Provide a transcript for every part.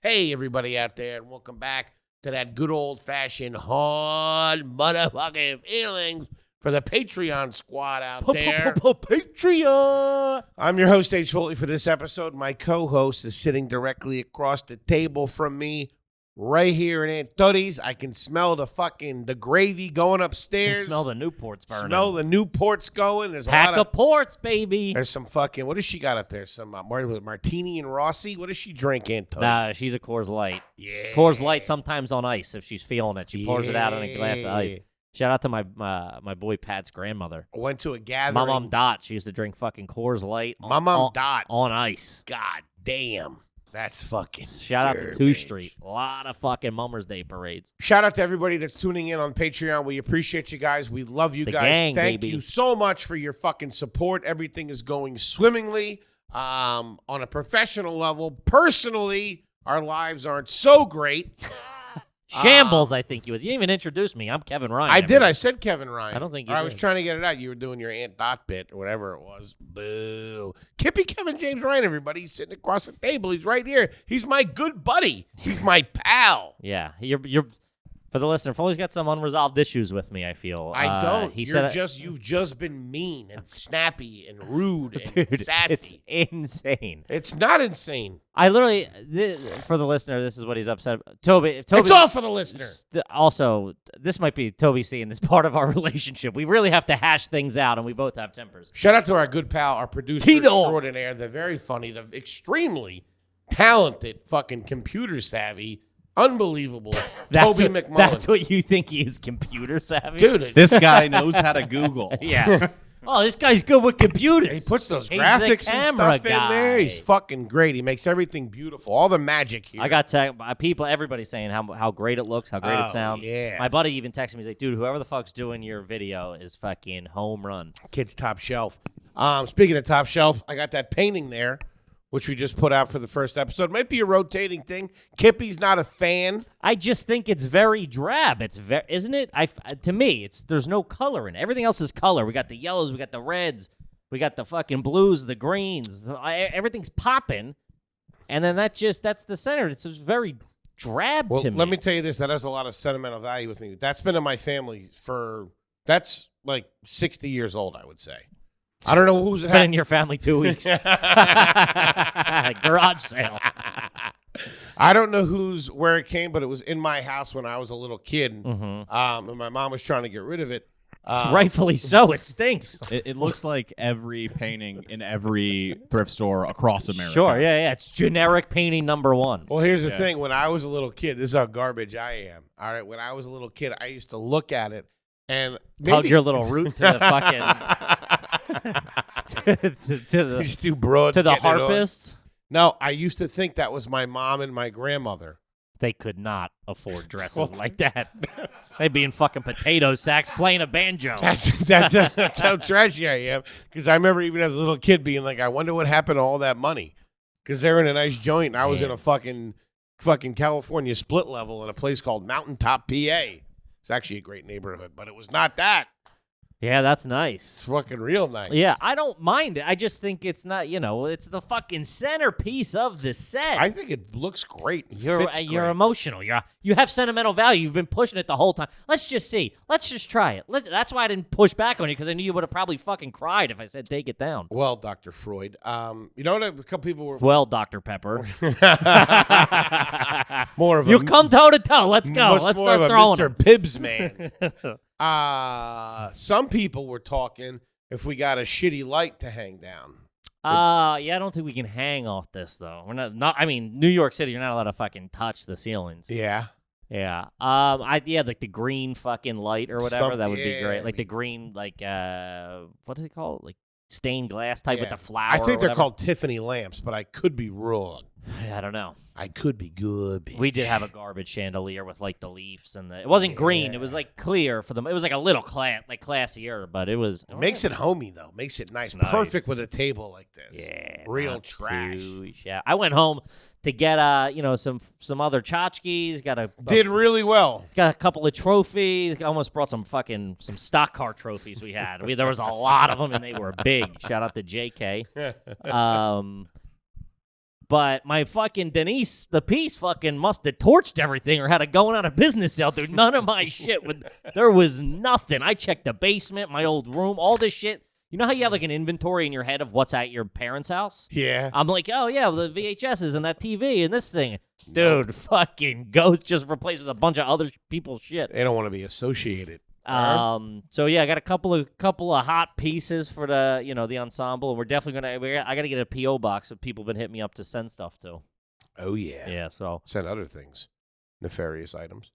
Hey, everybody out there, and welcome back to that good old-fashioned hard motherfucking feelings for the Patreon squad out there. Patreon! I'm your host, H. Foley, for this episode. My co-host is sitting directly across the table from me, right here in Aunt Tutty's. I can smell the gravy going upstairs. Smell the Newports burning. Smell the Newports going. There's Pack a lot of ports, baby. There's some fucking, what does she got up there? Some Martini and Rossi? What does she drink, Aunt Tutty? Nah, she's a Coors Light. Yeah. Coors Light sometimes on ice if she's feeling it. She pours it out in a glass of ice. Shout out to my boy Pat's grandmother. I went to a gathering. My mom Dot. She used to drink fucking Coors Light Dot. On ice. God damn. That's fucking Shout out to 2 Street. A lot of fucking Mummers Day parades. Shout out to everybody that's tuning in on Patreon. We appreciate you guys. We love you The guys. gang, Thank baby. you so much for your fucking support. Everything is going swimmingly. On a professional level, personally, our lives aren't so great. Shambles, I think you would. You didn't even introduce me. I'm Kevin Ryan. I did. I said Kevin Ryan. I don't think you I did. was trying to get it out. You were doing your Aunt Dot bit or whatever it was. Boo. Kippy, Kevin, James Ryan, everybody. He's sitting across the table. He's right here. He's my good buddy. He's my pal. Yeah, you're for the listener. Foley's got some unresolved issues with me. I feel I don't. He You've just been mean and snappy and rude and dude, sassy. it's insane. It's not insane. I literally, for the listener, this is what he's upset about. Toby, It's all for the listener. Also, this might be Toby seeing this part of our relationship. We really have to hash things out, and we both have tempers. Shout out to our good pal, our producer Tito. extraordinaire, the very funny, the extremely talented, fucking computer savvy, unbelievable Toby McMullen. That's what you think he is, computer savvy? Dude, This guy knows how to Google. Yeah. Oh, this guy's good with computers. he puts those He's the graphics and camera stuff in there. guy. He's fucking great. He makes everything beautiful. All the magic here. I got people, everybody saying how great it looks, how great it sounds. yeah. My buddy even texted me. He's like, dude, whoever the fuck's doing your video is fucking home run. Kid's top shelf. Speaking of top shelf, I got that painting there, which we just put out for the first episode. Might be a rotating thing. Kippy's not a fan. I just think it's very drab. It's isn't it? To me, there's no color in it. Everything else is color. We got the yellows, we got the reds, we got the fucking blues, the greens. Everything's popping, and then that's the center. It's just very drab Well, to me. let me tell you this. That has a lot of sentimental value with me. That's been in my family that's like 60 years old, I would say. I don't know who's It's been in your family 2 weeks. Garage sale. I don't know where it came, but it was in my house when I was a little kid. Mm-hmm. And my mom was trying to get rid of it. Rightfully so. It stinks. It looks like every painting in every thrift store across America. Sure, yeah. It's generic painting number 1. Well, here's the thing. When I was a little kid, this is how garbage I am. All right. When I was a little kid, I used to look at it and Hug your little root to the fucking These two broads to the getting it on. harpist. No, I used to think that was my mom and my grandmother. They could not afford dresses like that. They'd be in fucking potato sacks playing a banjo. That's how trashy I am. Because I remember even as a little kid being like, I wonder what happened to all that money. Because they're in a nice joint. And I was in a fucking California split level in a place called Mountaintop, PA. It's actually a great neighborhood, but it was not that. Yeah, that's nice. It's fucking real nice. Yeah, I don't mind it. I just think it's not, it's the fucking centerpiece of the set. I think it looks great. It You're fits great. emotional. You have sentimental value. You've been pushing it the whole time. Let's just see. Let's just try it. That's why I didn't push back on you, because I knew you would have probably fucking cried if I said take it down. Well, Dr. Freud, you know what? A couple people were Well, Dr. Pepper. more of You a come toe to toe. Let's go. much Let's more of start a throwing Mr. them. Pibbs man. Some people were talking if we got a shitty light to hang down. Yeah, I don't think we can hang off this though. We're not. I mean, New York City, you're not allowed to fucking touch the ceilings. Yeah. Yeah. Like the green fucking light or whatever. That would be great. Like the green, like what do they call it? Like stained glass type with the flower. I think or they're whatever. called Tiffany lamps, but I could be wrong. I don't know. I could be good. Bitch. We did have a garbage chandelier with like the leaves and it wasn't green. It was like clear for them. It was like a little classier, but it was. It makes it homey though. Makes it nice. It's nice. Perfect with a table like this. Yeah, Real not trash. too shabby. I went home to get some other tchotchkes. Did really well. Got a couple of trophies. Almost brought some stock car trophies we had. There was a lot of them and they were big. Shout out to JK. But my fucking Denise, the piece, fucking must have torched everything or had a going out of business sale, dude. None of my shit there was nothing. I checked the basement, my old room, all this shit. You know how you have like an inventory in your head of what's at your parents' house? Yeah. I'm like, oh yeah, the VHSs and that TV and this thing. Dude, fucking ghost just replaced with a bunch of other people's shit. They don't want to be associated. So yeah, I got a couple of hot pieces for the the ensemble, and we're definitely I gotta get a PO box that people have been hitting me up to send stuff to. Oh yeah. Yeah, so Send other things, nefarious items.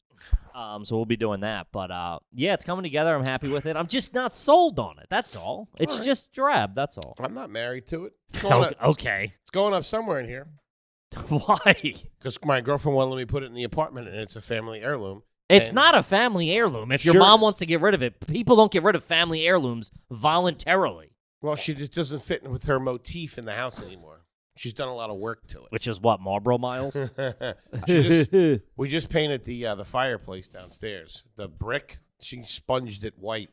so we'll be doing that, but yeah, it's coming together. I'm happy with it. I'm just not sold on it. That's all. It's just drab. That's all. I'm not married to it. It's going up, Okay. it's going up somewhere in here Why? because my girlfriend won't let me put it in the apartment, and it's a family heirloom. It's And- not a family heirloom. If your Sure. mom wants to get rid of it, people don't get rid of family heirlooms voluntarily, Well, she just doesn't fit with her motif in the house anymore. She's done a lot of work to it. which is what, Marlboro Miles? We just painted the fireplace downstairs. The brick, she sponged it white.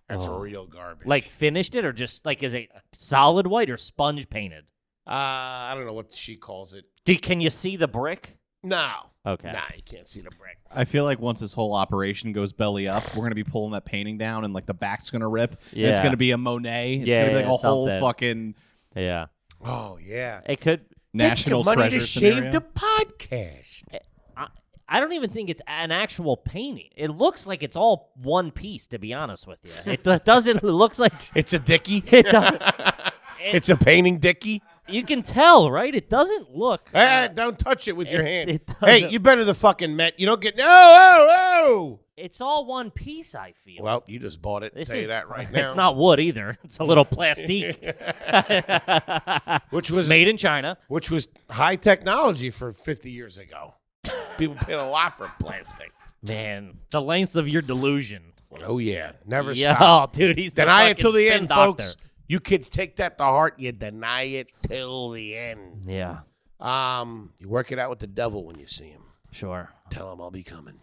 That's real garbage. Like finished it or just like is it solid white or sponge painted? I don't know what she calls it. Can you see the brick? No. Okay. Nah, you can't see the brick. I feel like once this whole operation goes belly up, we're gonna be pulling that painting down, and like the back's gonna rip. And it's Yeah. gonna be a Monet. It's Yeah, gonna be like yeah, a whole something. fucking Yeah. Oh yeah. It could. national Get your money treasure to shave scenario. the podcast. I don't even think it's an actual painting. It looks like it's all one piece, to be honest with you. It doesn't. It looks like It's a dickie. it. Does, It's a painting dickie. you can tell, right? It doesn't look. Don't touch it with your hand. it Hey, doesn't- you better the fucking Met. You don't get no. It's all one piece. I feel. Well, you just bought it. This Tell you is that right now. It's not wood either. It's a little plastique. Which was made in China. which was high technology for 50 years ago. People paid a lot for plastic. Man, the lengths of your delusion. Oh yeah, never Yeah, stop. dude, he's the Deny it fucking till the spin end, doctor. folks. You kids take that to heart. You deny it till the end. Yeah, You work it out with the devil when you see him. sure. Tell him I'll be coming.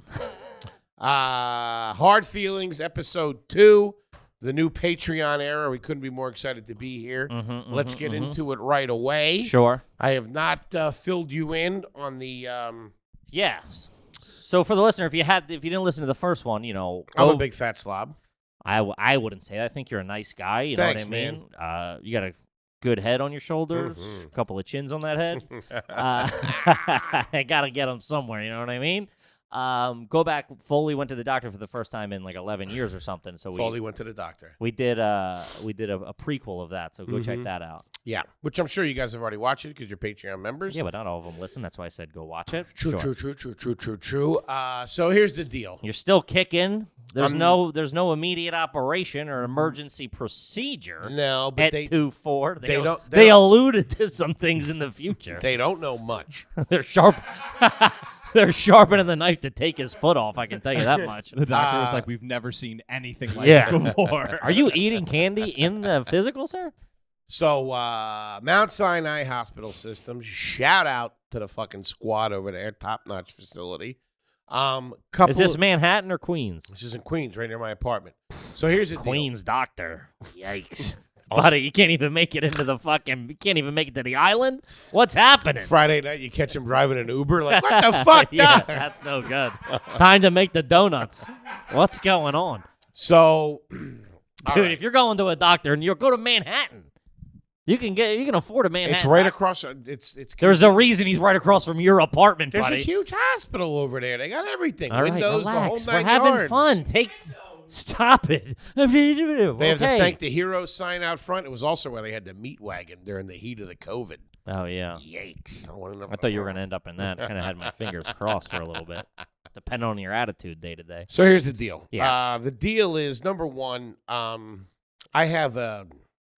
Hard Feelings, episode 2, the new Patreon era. We couldn't be more excited to be here. Let's get into it right away. Sure. I have not filled you in on the. Yeah. So for the listener, if you didn't listen to the first one, I'm go- a big fat slob. I wouldn't say that. I think you're a nice guy. You Thanks, know what I mean? You got a good head on your shoulders, a couple of chins on that head. I got to get them somewhere. You know what I mean? Go back. Foley went to the doctor for the first time in like 11 years or something. So Foley went to the doctor. we did a prequel of that. So go check that out. Yeah, which I'm sure you guys have already watched it because you're Patreon members. Yeah, but not all of them listen. That's why I said go watch it. True, Sure. true. So here's the deal. You're still kicking. There's no immediate operation or emergency procedure. No, but at they 2-4. they don't- They alluded to some things in the future. they don't know much. They're sharp. They're sharpening the knife to take his foot off. I can tell you that much. The doctor was like, "We've never seen anything like Yeah. this before." Are you eating candy in the physical, sir? So Mount Sinai Hospital System, shout out to the fucking squad over there, top-notch facility. Is this Manhattan or Queens? This is in Queens, right near my apartment. So here's the deal. Queens doctor. Yikes. Buddy, you can't even make it into the fucking. You can't even make it to the island. What's happening? Friday night, you catch him driving an Uber. Like, what the fuck, Yeah, doc? that's no good. Time to make the donuts. What's going on, So, dude? If you're going to a doctor and you go to Manhattan, you can afford a Manhattan. it's right doctor. across. It's. There's a reason he's right across from your apartment, There's buddy. a huge hospital over there. They got everything. All right, Windows, relax. the whole We're 9 having yards. fun. Stop it. They have the Okay. Thank the Heroes sign out front. It was also where they had the meat wagon during the heat of the COVID. Oh yeah. Yikes. I thought you were gonna end up in that. Kind of had my fingers crossed for a little bit, depending on your attitude day to day. So here's the deal. Yeah. The deal is, number one, I have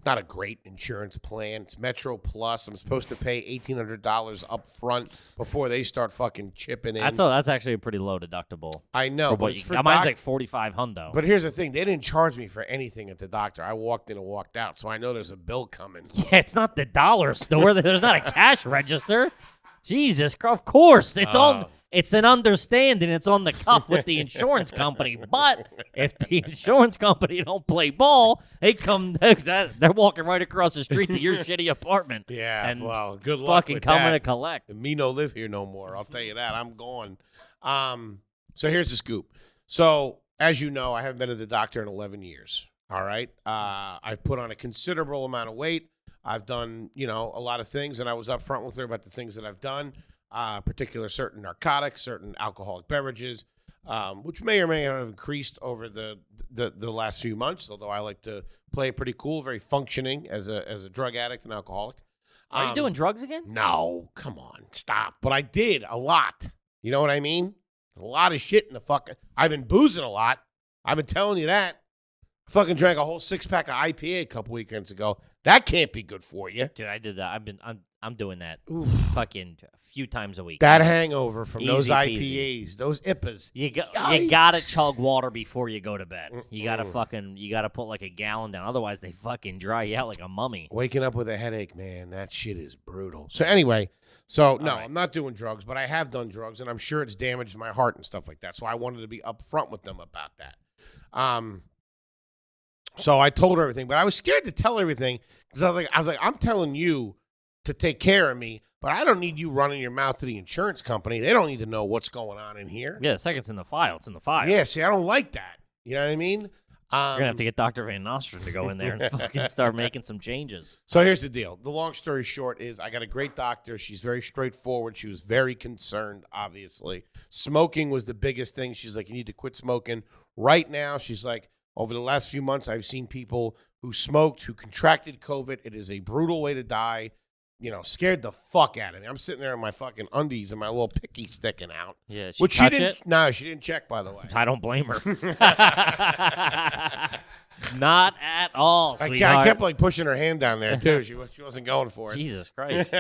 not a great insurance plan. It's Metro Plus. I'm supposed to pay $1,800 up front before they start fucking chipping in. That's actually a pretty low deductible. I know, For but what it's you- for mine's doc- like 45 hundo. But here's the thing. They didn't charge me for anything at the doctor. I walked in and walked out, so I know there's a bill coming. Yeah, it's not the dollar store. There's not a cash register. Jesus, of course, it's all. It's an understanding. It's on the cuff with the insurance company. But if the insurance company don't play ball, they're walking right across the street to your shitty apartment. Yeah, and well, good luck fucking with coming that. to collect. Me no live here no more. I'll tell you that. I'm gone. So here's the scoop. So as you know, I haven't been to the doctor in 11 years. All right. I've put on a considerable amount of weight. I've done, a lot of things, and I was upfront with her about the things that I've done, particular certain narcotics, certain alcoholic beverages, which may or may not have increased over the last few months, although I like to play it pretty cool, very functioning as a drug addict and alcoholic. Are you doing drugs again? No, come on, stop. But I did a lot. You know what I mean? A lot of shit in the fucking. I've been boozing a lot. I've been telling you that. I fucking drank a whole 6-pack of IPA a couple weekends ago. That can't be good for you. Dude, I did that. I'm doing that Oof. fucking a few times a week. That hangover from those Easy IPAs, peasy. those IPAs. You gotta chug water before you go to bed. You gotta put like a gallon down. Otherwise, they fucking dry you out like a mummy. Waking up with a headache, man, that shit is brutal. So anyway, no, right. I'm not doing drugs, but I have done drugs, and I'm sure it's damaged my heart and stuff like that. So I wanted to be upfront with them about that. So I told her everything, but I was scared to tell everything because I was like, I'm telling you to take care of me, but I don't need you running your mouth to the insurance company. They don't need to know what's going on in here. Yeah, the second it's in the file, it's in the file. Yeah, see, I don't like that. You know what I mean? You're gonna have to get Dr. Van Nostrand to go in there and fucking start making some changes. So here's the deal. The long story short is I got a great doctor. She's very straightforward. She was very concerned, obviously. Smoking was the biggest thing. She's like, you need to quit smoking right now. She's like, over the last few months, I've seen people who smoked, who contracted COVID. It is a brutal way to die. Scared the fuck out of me. I'm sitting there in my fucking undies and my little picky sticking out. Yeah, Which touch she didn't. it? No, she didn't check, by the way. I don't blame her. Not at all, I sweetheart. kept like pushing her hand down there too. She wasn't going for it. Jesus Christ.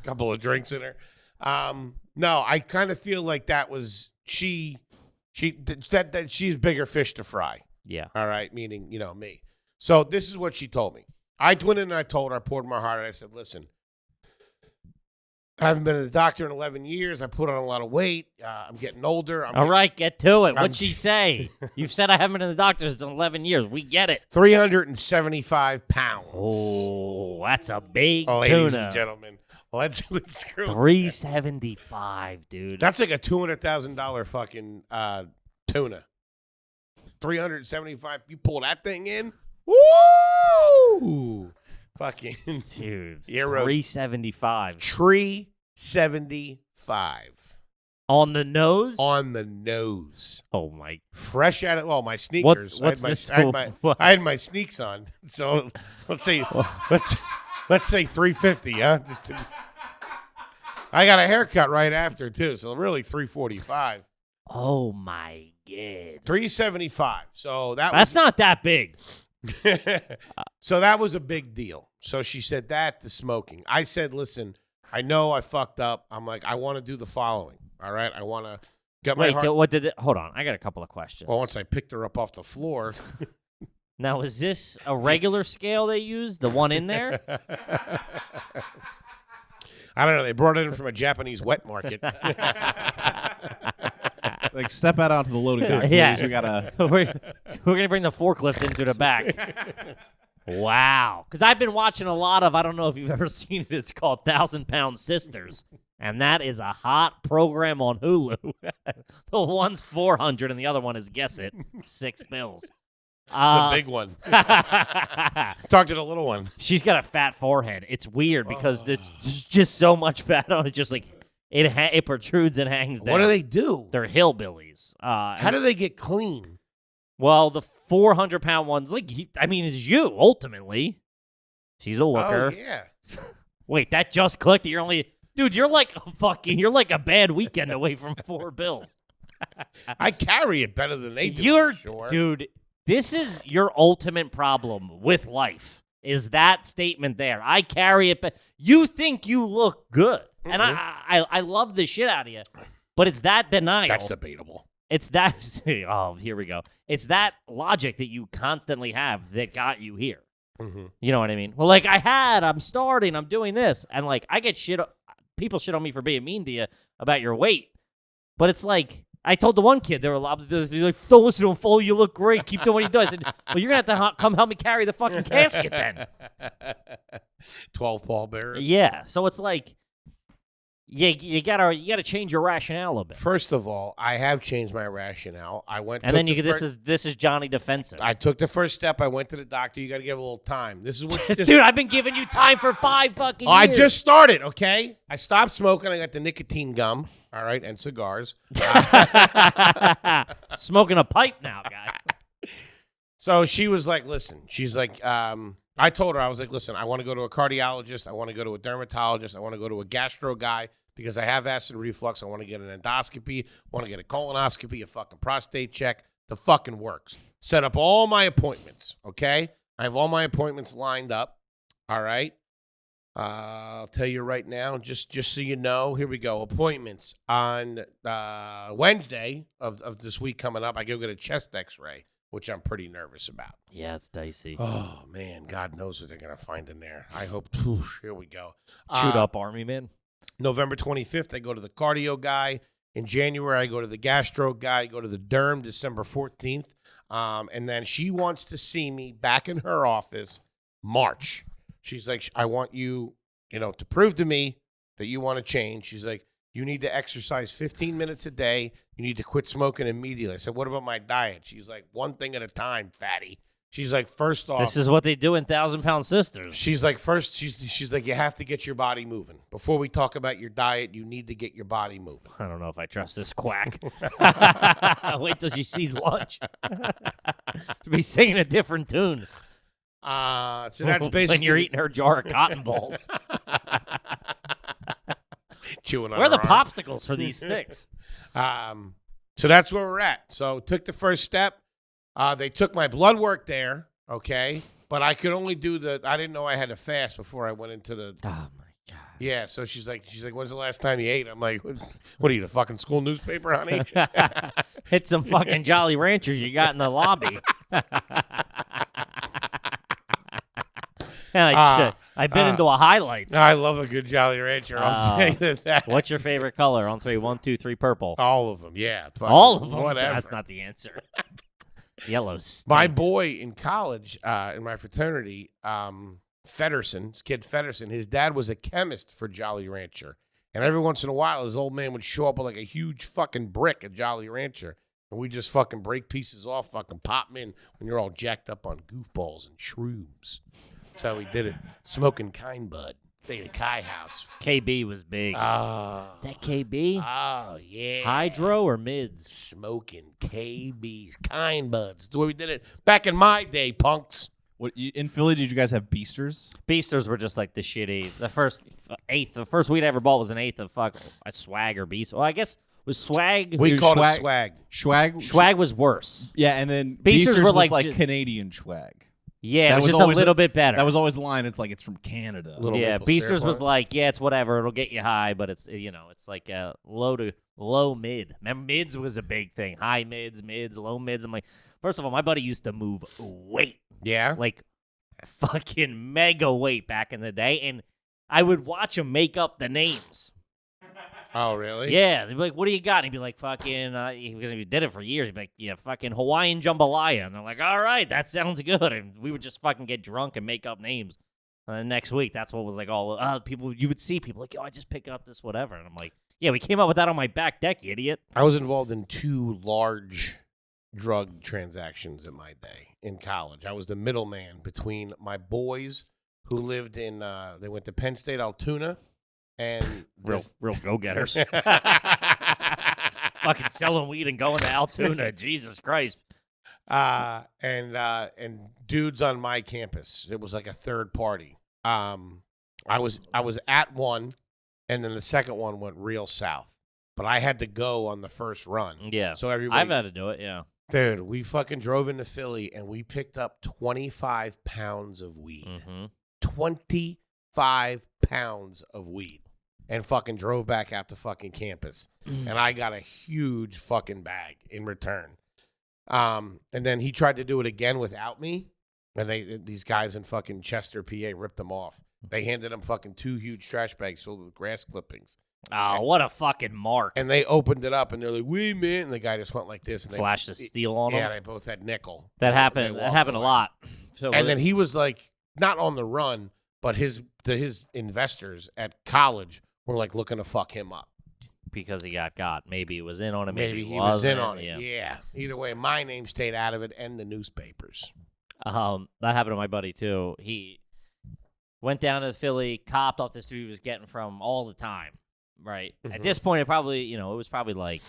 Couple of drinks in her. No, I kind of feel like that was that she's bigger fish to fry. Yeah. All right, meaning me. So this is what she told me. I went in and I told her, I poured my heart out. I said, listen, I haven't been to the doctor in 11 years. I put on a lot of weight. I'm getting older. All right, get to it. What'd she say? You've said I haven't been to the doctor's in 11 years. We get it. 375 pounds. Oh, that's a big Ladies tuna. and gentlemen. Let's screw 375, dude. That's like a $200,000 fucking tuna. 375. You pull that thing in. Woo! Fucking dude. 375. 375. On the nose? On the nose. Oh my! Fresh out of my sneakers. What's I had my sneaks on. So let's say 350. Huh? I got a haircut right after too. So really 345. Oh my god. 375. So that's not that big. So that was a big deal. So she said that the smoking. I said, listen, I know I fucked up. I'm like, I want to do the following. All right, I want to get my heart. So what did it? Hold on, I got a couple of questions. Well, once I picked her up off the floor. Now, is this a regular scale they used? The one in there? I don't know. They brought it in from a Japanese wet market. Like, step out onto the loading dock, please. Yeah. We gotta. we're gonna bring the forklift into the back. Wow. Because I've been watching a lot of. I don't know if you've ever seen it. It's called 1,000-Pound Sisters, and that is a hot program on Hulu. The one's 400, and the other one is, guess it, $6. The big one. Talk to the little one. She's got a fat forehead. It's weird because there's just so much fat on it. Just like it protrudes and hangs down. What do they do? They're hillbillies. How do they get clean? Well, the 400-pound one's like, it's you ultimately. She's a looker. Oh yeah. Wait, that just clicked. You're like a bad weekend away from $4. I carry it better than they do. I'm sure. Dude. This is your ultimate problem with life, is that statement there. I carry it, but you think you look good. Mm-hmm. And I love the shit out of you, but it's that denial. That's debatable. It's that, oh, here we go. It's that logic that you constantly have that got you here. Mm-hmm. You know what I mean? Well, like I'm starting, I'm doing this. And like I get shit, people shit on me for being mean to you about your weight. But it's like, I told the one kid, they were like, don't listen to him, Foley, you look great. Keep doing what you do. I said, well, you're going to have to come help me carry the fucking casket then. 12 pallbearers. Yeah. So it's like, you gotta change your rationale a little bit. First of all, I have changed my rationale. I went, and then this is Johnny defensive. I took the first step. I went to the doctor. You got to give a little time. This is what, dude. I've been giving you time for 5 fucking years. I just started. Okay, I stopped smoking. I got the nicotine gum. All right, and cigars. Smoking a pipe now, guy. So she was like, listen. She's like, I told her, I was like, listen, I want to go to a cardiologist. I want to go to a dermatologist. I want to go to a gastro guy because I have acid reflux. I want to get an endoscopy. I want to get a colonoscopy, a fucking prostate check. The fucking works. Set up all my appointments, okay? I have all my appointments lined up, all right? I'll tell you right now, just so you know, here we go. Appointments on Wednesday of this week coming up. I go get a chest x-ray, which I'm pretty nervous about. Yeah, it's dicey. Oh, man, God knows what they're going to find in there. I hope. Here we go. Chewed up army man. November 25th, I go to the cardio guy. In January, I go to the gastro guy. I go to the derm December 14th. And then she wants to see me back in her office March. She's like, I want you, to prove to me that you want to change. She's like, you need to exercise 15 minutes a day. You need to quit smoking immediately. I said, what about my diet? She's like, one thing at a time, fatty. She's like, first off. This is what they do in 1,000-Pound Sisters. She's like, first, she's like, you have to get your body moving. Before we talk about your diet, you need to get your body moving. I don't know if I trust this quack. Wait till she sees lunch. She'll be singing a different tune. So that's basically. When you're eating her jar of cotton balls. Chewing on Where are the her arm. popsicles for these sticks? So that's where we're at. So took the first step. They took my blood work there, okay? But I could only do I didn't know I had to fast before I went into the. Oh, my God. Yeah, so she's like, when's the last time you ate? I'm like, what are you, the fucking school newspaper, honey? Hit some fucking Jolly Ranchers you got in the lobby. I bit into a highlights. I love a good Jolly Rancher. I'll tell you that. What's your favorite color? On 3, 1, 2, 3, purple. All of them, yeah. All of them? Whatever. That's not the answer. Yellow stinks. My boy in college, in my fraternity, Fedderson, his kid Fedderson, his dad was a chemist for Jolly Rancher. And every once in a while, his old man would show up with like a huge fucking brick of Jolly Rancher. And we just fucking break pieces off, fucking pop them in when you're all jacked up on goofballs and shrooms. That's how we did it. Smoking Kind Bud. Theta Chi House. KB was big. Is that KB? Oh, yeah. Hydro or mids? Smoking KB's Kind Buds. That's the way we did it back in my day, punks. In Philly, did you guys have Beasters? Beasters were just like the shitty. The first weed I ever bought was an eighth of a Swag or Beast. Well, I guess was Swag. We called it Swag. Swag was worse. Yeah, and then Beasters were was like Canadian Swag. Yeah, it was just a little bit better. That was always the line. It's like it's from Canada. Yeah, Beasters was like, yeah, it's whatever. It'll get you high, but it's it's like low to low mid. Remember, mids was a big thing. High mids, low mids. I'm like, first of all, my buddy used to move weight. Yeah, like fucking mega weight back in the day, and I would watch him make up the names. Oh, really? Yeah. They'd be like, what do you got? And he'd be like, fucking, because he did it for years. He'd be like, yeah, fucking Hawaiian jambalaya. And I'm like, all right, that sounds good. And we would just fucking get drunk and make up names. And then next week, that's what was like all, people, you would see people like, yo, I just pick up this whatever. And I'm like, yeah, we came up with that on my back deck, you idiot. I was involved in 2 large drug transactions in my day in college. I was the middleman between my boys who lived in, they went to Penn State Altoona. And real go-getters. Fucking selling weed and going to Altoona. Jesus Christ. And dudes on my campus. It was like a third party. I was at one, and then the second one went real south. But I had to go on the first run. Yeah. So everybody, I've had to do it, yeah. Dude, we fucking drove into Philly, and we picked up 25 pounds of weed. Mm-hmm. 25 pounds of weed. And fucking drove back out to fucking campus. And I got a huge fucking bag in return. And then he tried to do it again without me. And these guys in fucking Chester, PA ripped him off. They handed him fucking 2 huge trash bags filled with grass clippings. Oh, what a fucking mark. And they opened it up, and they're like, wait, man. And the guy just went like this. And Flashed the steel on him. Yeah, they both had nickel. That happened. That happened a lot. So and then he was like, not on the run, but his investors at college were like looking to fuck him up. Because he got. Maybe he was in on it. Maybe he was in on it. Yeah. Either way, my name stayed out of it and the newspapers. That happened to my buddy, too. He went down to Philly, copped off this dude he was getting from all the time. Right. At this point, it was probably like,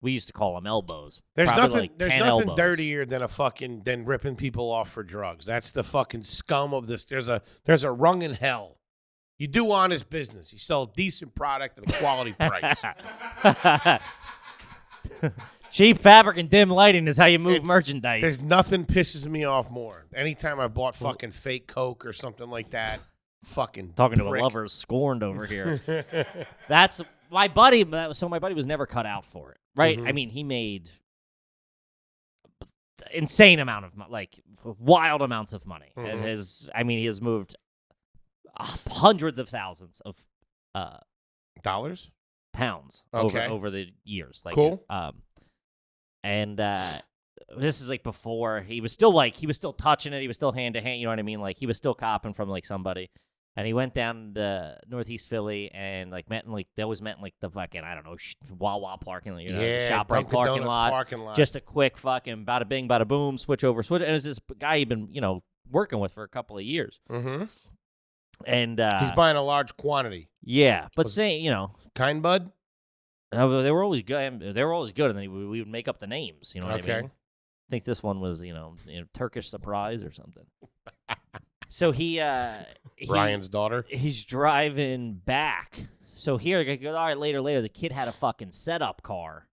we used to call them elbows. There's Probably nothing. like There's 10 nothing elbows. dirtier than ripping people off for drugs. That's the fucking scum of this. There's a rung in hell. You do honest business. You sell a decent product at a quality price. Cheap fabric and dim lighting is how you move merchandise. There's nothing pisses me off more. Anytime I bought fucking fake Coke or something like that, fucking Talking to prick. a lover scorned over here. That's my buddy. So my buddy was never cut out for it, right? Mhm. I mean, he made insane amount of like wild amounts of money. And he has moved hundreds of thousands of Dollars? pounds Okay. over the years. Like, Cool. And this is like before he was still touching it. He was still hand to hand. You know what I mean? Like he was still copping from like somebody. And he went down to Northeast Philly and like they always met in like the fucking, I don't know, Wawa parking lot, the ShopRite Dunkin' parking Donuts lot. parking lot. Just a quick fucking bada bing, bada boom, switch over. And it was this guy he'd been, working with for a couple of years. Mm-hmm. And He's buying a large quantity. yeah, but saying, Kind bud? they were always good. They were always good, and then we would make up the names. You know what I Okay. mean? I think this one was, Turkish surprise or something. So Ryan's daughter. he's driving back. So here, I go, all right, later, the kid had a fucking setup car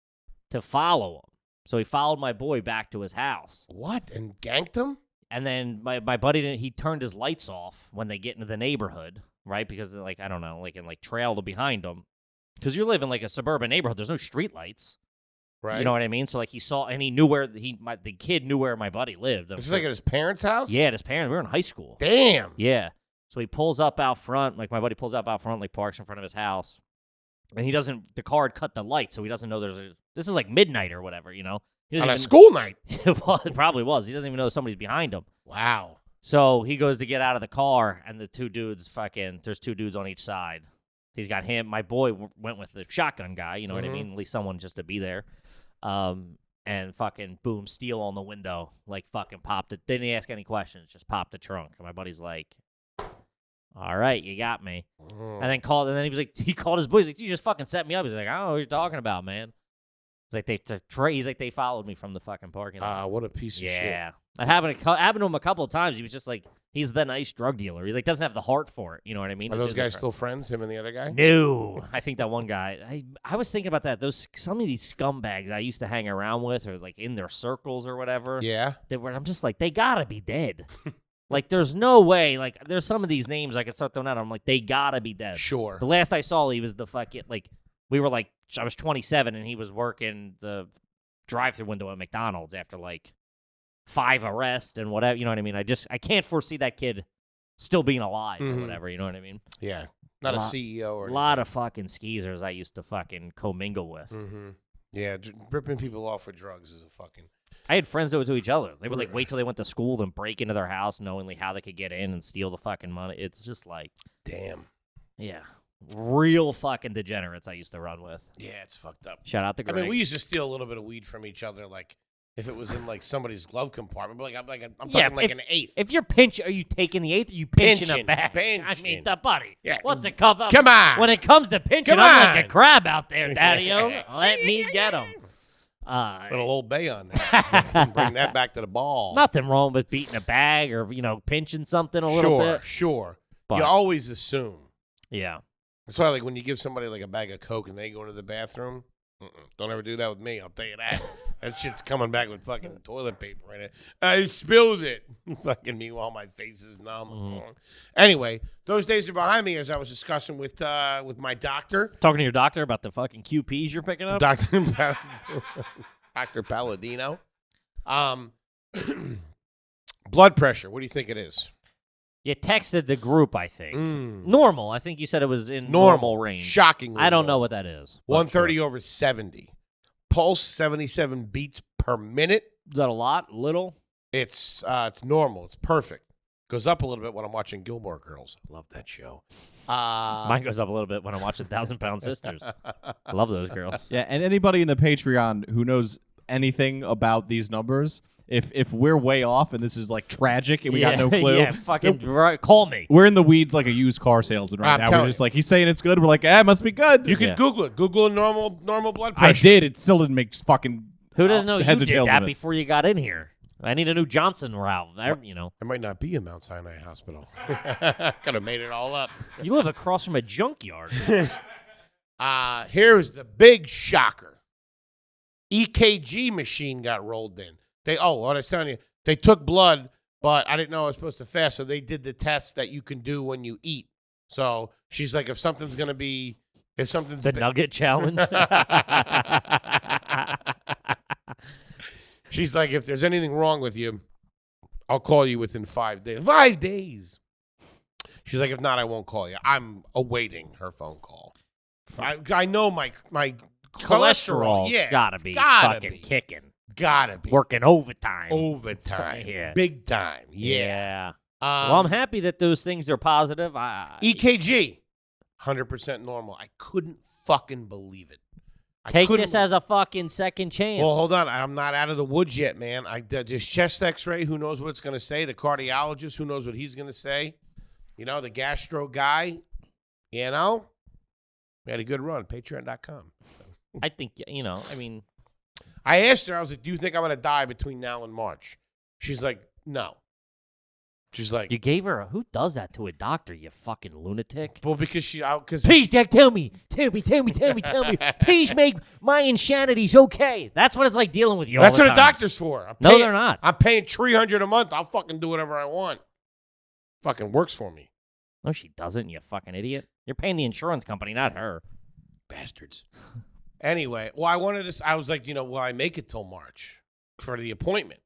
to follow him. So he followed my boy back to his house. What? And ganked him? And then my buddy, he turned his lights off when they get into the neighborhood, right? Because they're like, I don't know, like in like trailed behind him. Because you live in like a suburban neighborhood. There's no street lights. Right. You know what I mean? So like he saw, and he knew where the kid knew where my buddy lived. This is like at his parents' house? Yeah, at his parents. We were in high school. Damn. Yeah. So he pulls up out front, like my buddy pulls up out front, like parks in front of his house. And the car had cut the light, so he doesn't know this is like midnight or whatever, He doesn't On a even- school night. Well, it probably was. He doesn't even know somebody's behind him. Wow. So he goes to get out of the car, and the two dudes there's 2 dudes on each side. He's got him. My boy went with the shotgun guy, you know what I mean? At least someone just to be there. And fucking boom, steel on the window, like fucking popped it. Didn't ask any questions, just popped the trunk. And my buddy's like, all right, you got me. And then he was like, he called his boys, like, you just fucking set me up. He's like, I don't know what you're talking about, man. He's like, they followed me from the fucking parking lot. What a piece of shit. Yeah. That happened to him a couple of times. He was just like, he's the nice drug dealer. He like doesn't have the heart for it. You know what I mean? Are He those doesn't guys try- still friends, him and the other guy? No. I think that one guy, I was thinking about that. Some of these scumbags I used to hang around with or like in their circles or whatever. Yeah. I'm just like, they gotta be dead. Like, there's no way. Like, there's some of these names I could start throwing out. I'm like, they gotta be dead. Sure. The last I saw, he was the fucking, like, we were like, I was 27 and he was working the drive-through window at McDonald's after like 5 arrests and whatever. You know what I mean? I can't foresee that kid still being alive or whatever. You know what I mean? Yeah. Not a CEO or a lot of fucking skeezers I used to fucking commingle with. Mm-hmm. Yeah. Ripping people off for drugs is a fucking. I had friends that would do each other. They would like wait till they went to school, then break into their house, knowingly how they could get in and steal the fucking money. It's just like, damn. Yeah, real fucking degenerates I used to run with. Yeah, it's fucked up. Shout out to Greg. I mean, we used to steal a little bit of weed from each other, like if it was in like somebody's glove compartment. But I'm talking like an eighth. If you're pinching, are you taking the eighth? Or you pinching a bag? I mean, buddy. Yeah. What's it come up? Come on. When it comes to pinching, Come I'm like on. a crab out there, Daddy-O. Let me get him. Little Old Bay on there. Bring that back to the ball. Nothing wrong with beating a bag or pinching something a little bit. Sure. But, you always assume. Yeah. That's why, like, when you give somebody like a bag of Coke and they go into the bathroom, don't ever do that with me. I'll tell you that. That shit's coming back with fucking toilet paper in it. I spilled it. Fucking meanwhile, my face is numb. Anyway, those days are behind me, as I was discussing with my doctor. Talking to your doctor about the fucking QPs you're picking up? Dr. Palladino. Blood pressure. What do you think it is? You texted the group, I think. Mm. Normal. I think you said it was in normal range. Shockingly. I don't know normal. what that is. 130 over 70. Pulse 77 beats per minute. Is that a lot? Little? It's normal. It's perfect. Goes up a little bit when I'm watching Gilmore Girls. I love that show. Mine goes up a little bit when I'm watching 1,000-Pound Sisters. I love those girls. Yeah, and anybody in the Patreon who knows anything about these numbers, if we're way off and this is like tragic and we got no clue, Yeah, fucking call me. we're in the weeds like a used car salesman right I'm now. We're telling just like, he's saying it's good. We're like, it must be good. You can Yeah. Google it. Google normal blood I pressure. did. It still didn't make fucking Who doesn't know you heads or did tails that of it. before you got in here? I need a new Johnson valve. You know. I might not be in Mount Sinai Hospital. Could have made it all up. You live across from a junkyard. Here's the big shocker. EKG machine got rolled in. What I was telling you, they took blood, but I didn't know I was supposed to fast, so they did the test that you can do when you eat. So she's like, if something's The Nugget Challenge. She's like, if there's anything wrong with you, I'll call you within 5 days. 5 days. She's like, if not, I won't call you. I'm awaiting her phone call. I know my cholesterol. Yeah, gotta be gotta fucking be. kicking. Gotta be. Working overtime. Overtime. Yeah. Big time. Yeah. Yeah. Well, I'm happy that those things are positive. EKG, 100% normal. I couldn't fucking believe it. Take this as a fucking second chance. Well, hold on. I'm not out of the woods yet, man. Just chest x-ray. Who knows what it's going to say? The cardiologist, who knows what he's going to say? You know, the gastro guy, you know? We had a good run. Patreon.com. I think, I mean. I asked her, I was like, do you think I'm going to die between now and March? She's like, no. She's like, You gave her who does that to a doctor, you fucking lunatic? well, because Please, Jack, tell me. Please make my insanities okay. That's what it's like dealing with you that's all what the a time. doctor's for. No, they're not. I'm paying $300 a month. I'll fucking do whatever I want. Fucking works for me. No, she doesn't, you fucking idiot. You're paying the insurance company, not her. Bastards. Anyway, well, I was like, will I make it till March for the appointment?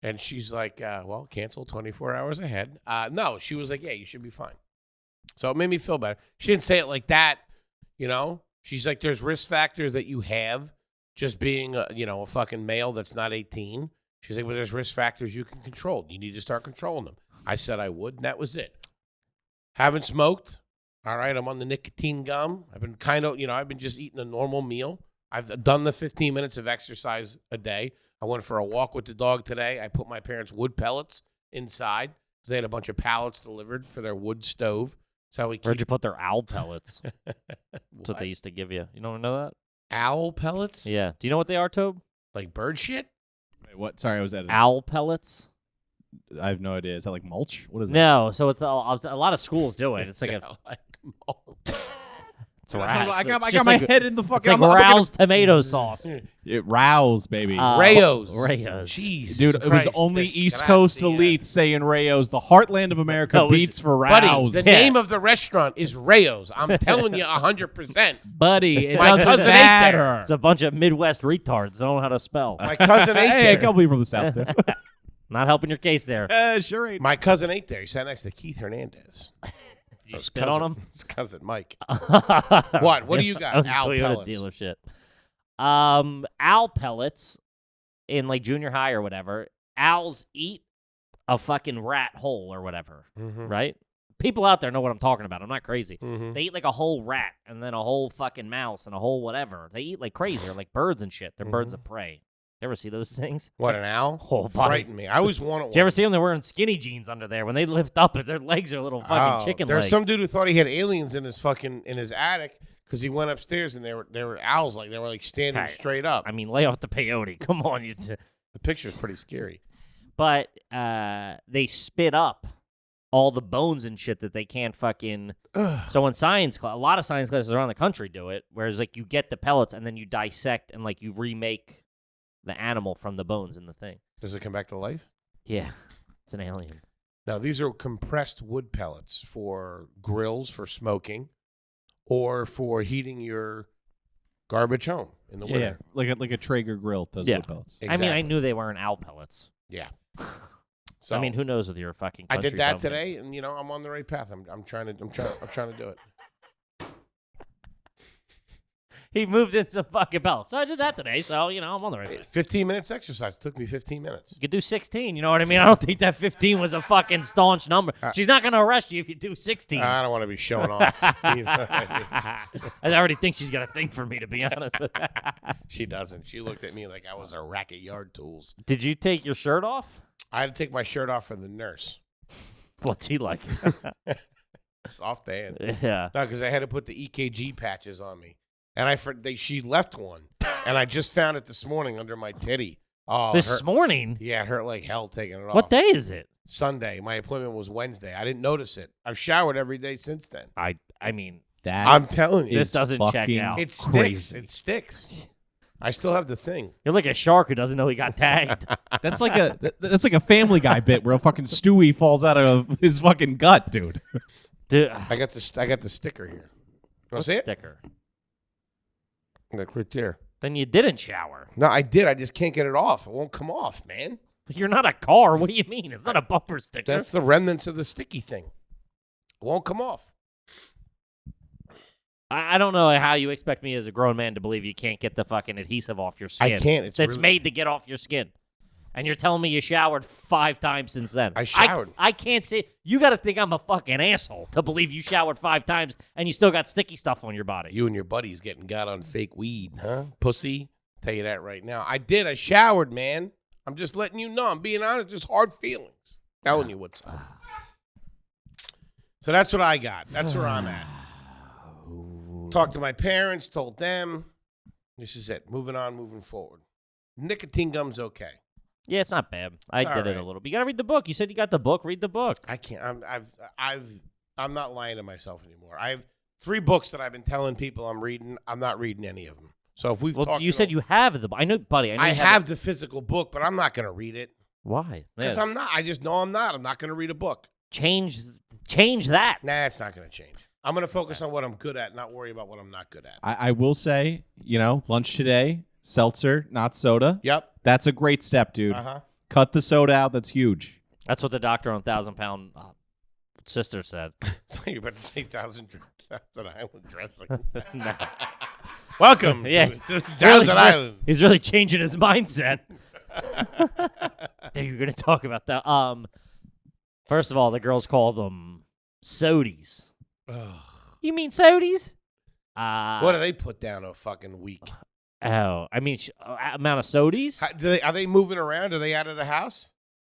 And she's like, well, cancel 24 hours ahead. No, she was like, yeah, you should be fine. So it made me feel better. She didn't say it like that, She's like, there's risk factors that you have just being, a fucking male that's not 18. She's like, but there's risk factors you can control. You need to start controlling them. I said I would, and that was it. Haven't smoked. All right, I'm on the nicotine gum. I've been I've been just eating a normal meal. I've done the 15 minutes of exercise a day. I went for a walk with the dog today. I put my parents' wood pellets inside because they had a bunch of pallets delivered for their wood stove. That's how we keep. Where'd you put their owl pellets? That's what they used to give you. You don't know that? Owl pellets? Yeah. Do you know what they are, Tobe? Like bird shit? Wait, what? Sorry, I was editing. Owl pellets? I have no idea. Is that like mulch? What is that? No. So it's a lot of schools do it. It's like a. It's rats. I got It's my just head in the fucking. It's like Rao's tomato sauce. It rouse, baby. Rayos. Rayos. Jeez. Dude, it was Christ, only this East grazie, Coast yeah. elites saying Rayos. The heartland of America No, it was- beats for Buddy, Rouse. the name of the restaurant is Rayos. I'm telling you 100%. Buddy, it My doesn't cousin ate there. matter. It's a bunch of Midwest retards. Don't know how to spell. My cousin ate Hey, there. a couple people from the South there. Not helping your case there. Sure ain't. My cousin ate there. He sat next to Keith Hernandez. Did you His spit cousin- on him? His cousin Mike. What? What do you got? That was a Owl Toyota pellets. dealership. Owl pellets in like junior high or whatever. Owls eat a fucking rat hole or whatever, Mhm. right? People out there know what I'm talking about. I'm not crazy. Mhm. They eat like a whole rat and then a whole fucking mouse and a whole whatever. They eat like crazy. They're like birds and shit. They're birds of prey. You ever see those things? What, an owl? Oh, buddy. Frightened me. I always wanted one. Did you ever see them? They're wearing skinny jeans under there. When they lift up, their legs are little fucking chicken There's legs. some dude who thought he had aliens in his attic because he went upstairs and they were owls, like they were like standing Hey, straight up. I mean, lay off the peyote. Come on. The picture's pretty scary. But they spit up all the bones and shit that they can't fucking. So in science class, a lot of science classes around the country do it, whereas like you get the pellets and then you dissect and like you remake the animal from the bones in the thing. Does it come back to life? Yeah, it's an alien. Now, these are compressed wood pellets for grills for smoking or for heating your garbage home in the Yeah, winter. like a Traeger grill does Yeah. wood pellets. I mean, I Exactly. knew they weren't owl pellets. Yeah. So I mean, who knows with your fucking I country did that company. today, and I'm on the right path. I'm trying to do it. He moved in some fucking belts. So I did that today, so, I'm on the right path. 15 minutes exercise. It took me 15 minutes. You could do 16, you know what I mean? I don't think that 15 was a fucking staunch number. She's not going to arrest you if you do 16. I don't want to be showing off. You know what I already think she's got a thing for me, to be honest with you. She doesn't. She looked at me like I was a rack of yard tools. Did you take your shirt off? I had to take my shirt off for the nurse. What's he like? Soft hands. Yeah. No, because I had to put the EKG patches on me. And she left one. And I just found it this morning under my titty. Oh, This morning? Yeah, it hurt like hell taking it off. What day is it? Sunday. My appointment was Wednesday. I didn't notice it. I've showered every day since then. I mean, I'm telling you. this doesn't check fucking out. It sticks. crazy. It sticks. I still have the thing. You're like a shark who doesn't know he got tagged. That's like a Family Guy bit where a fucking Stewie falls out of his fucking gut, dude. Dude, I got the sticker here. Want what to see it? sticker? Like right there. Then you didn't shower. No, I did. I just can't get it off. It won't come off, man. You're not a car. What do you mean? It's not a bumper sticker. That's the remnants of the sticky thing. It won't come off. I don't know how you expect me as a grown man to believe you can't get the fucking adhesive off your skin. I can't. It's That's really- made to get off your skin. And you're telling me you showered 5 times since then. I showered. I can't say. You got to think I'm a fucking asshole to believe you showered 5 times and you still got sticky stuff on your body. You and your buddies got on fake weed, huh? Pussy. Tell you that right now. I did. I showered, man. I'm just letting you know. I'm being honest. Just hard feelings. Telling you what's up. So that's what I got. That's where I'm at. Talked to my parents. Told them. This is it. Moving on. Moving forward. Nicotine gum's okay. Yeah, it's not bad. I It's did it all a right. little bit. You got to read the book. You said you got the book. Read the book. I can't. I'm not lying to myself anymore. I have 3 books that I've been telling people I'm reading. I'm not reading any of them. So if we've Well, talked, you said you have the book. I know, buddy. I know I you have the physical book, but I'm not going to read it Why? because Yeah. I'm not. I just know I'm not. I'm not going to read a book. Change that. Nah, it's not going to change. I'm going to focus on what I'm good at, not worry about what I'm not good at. I will say, lunch today, seltzer, not soda. Yep. That's a great step, dude. Uh-huh. Cut the soda out. That's huge. That's what the doctor on 1,000-pound sister said. You're about to say Thousand Island dressing. No. Welcome Yeah. to Thousand Really- Island. He's really changing his mindset. Dude, you're gonna talk about that. First of all, the girls call them sodies. Ugh. You mean sodies? What do they put down a fucking week? Oh, I mean, amount of sodies. Are they moving around? Are they out of the house?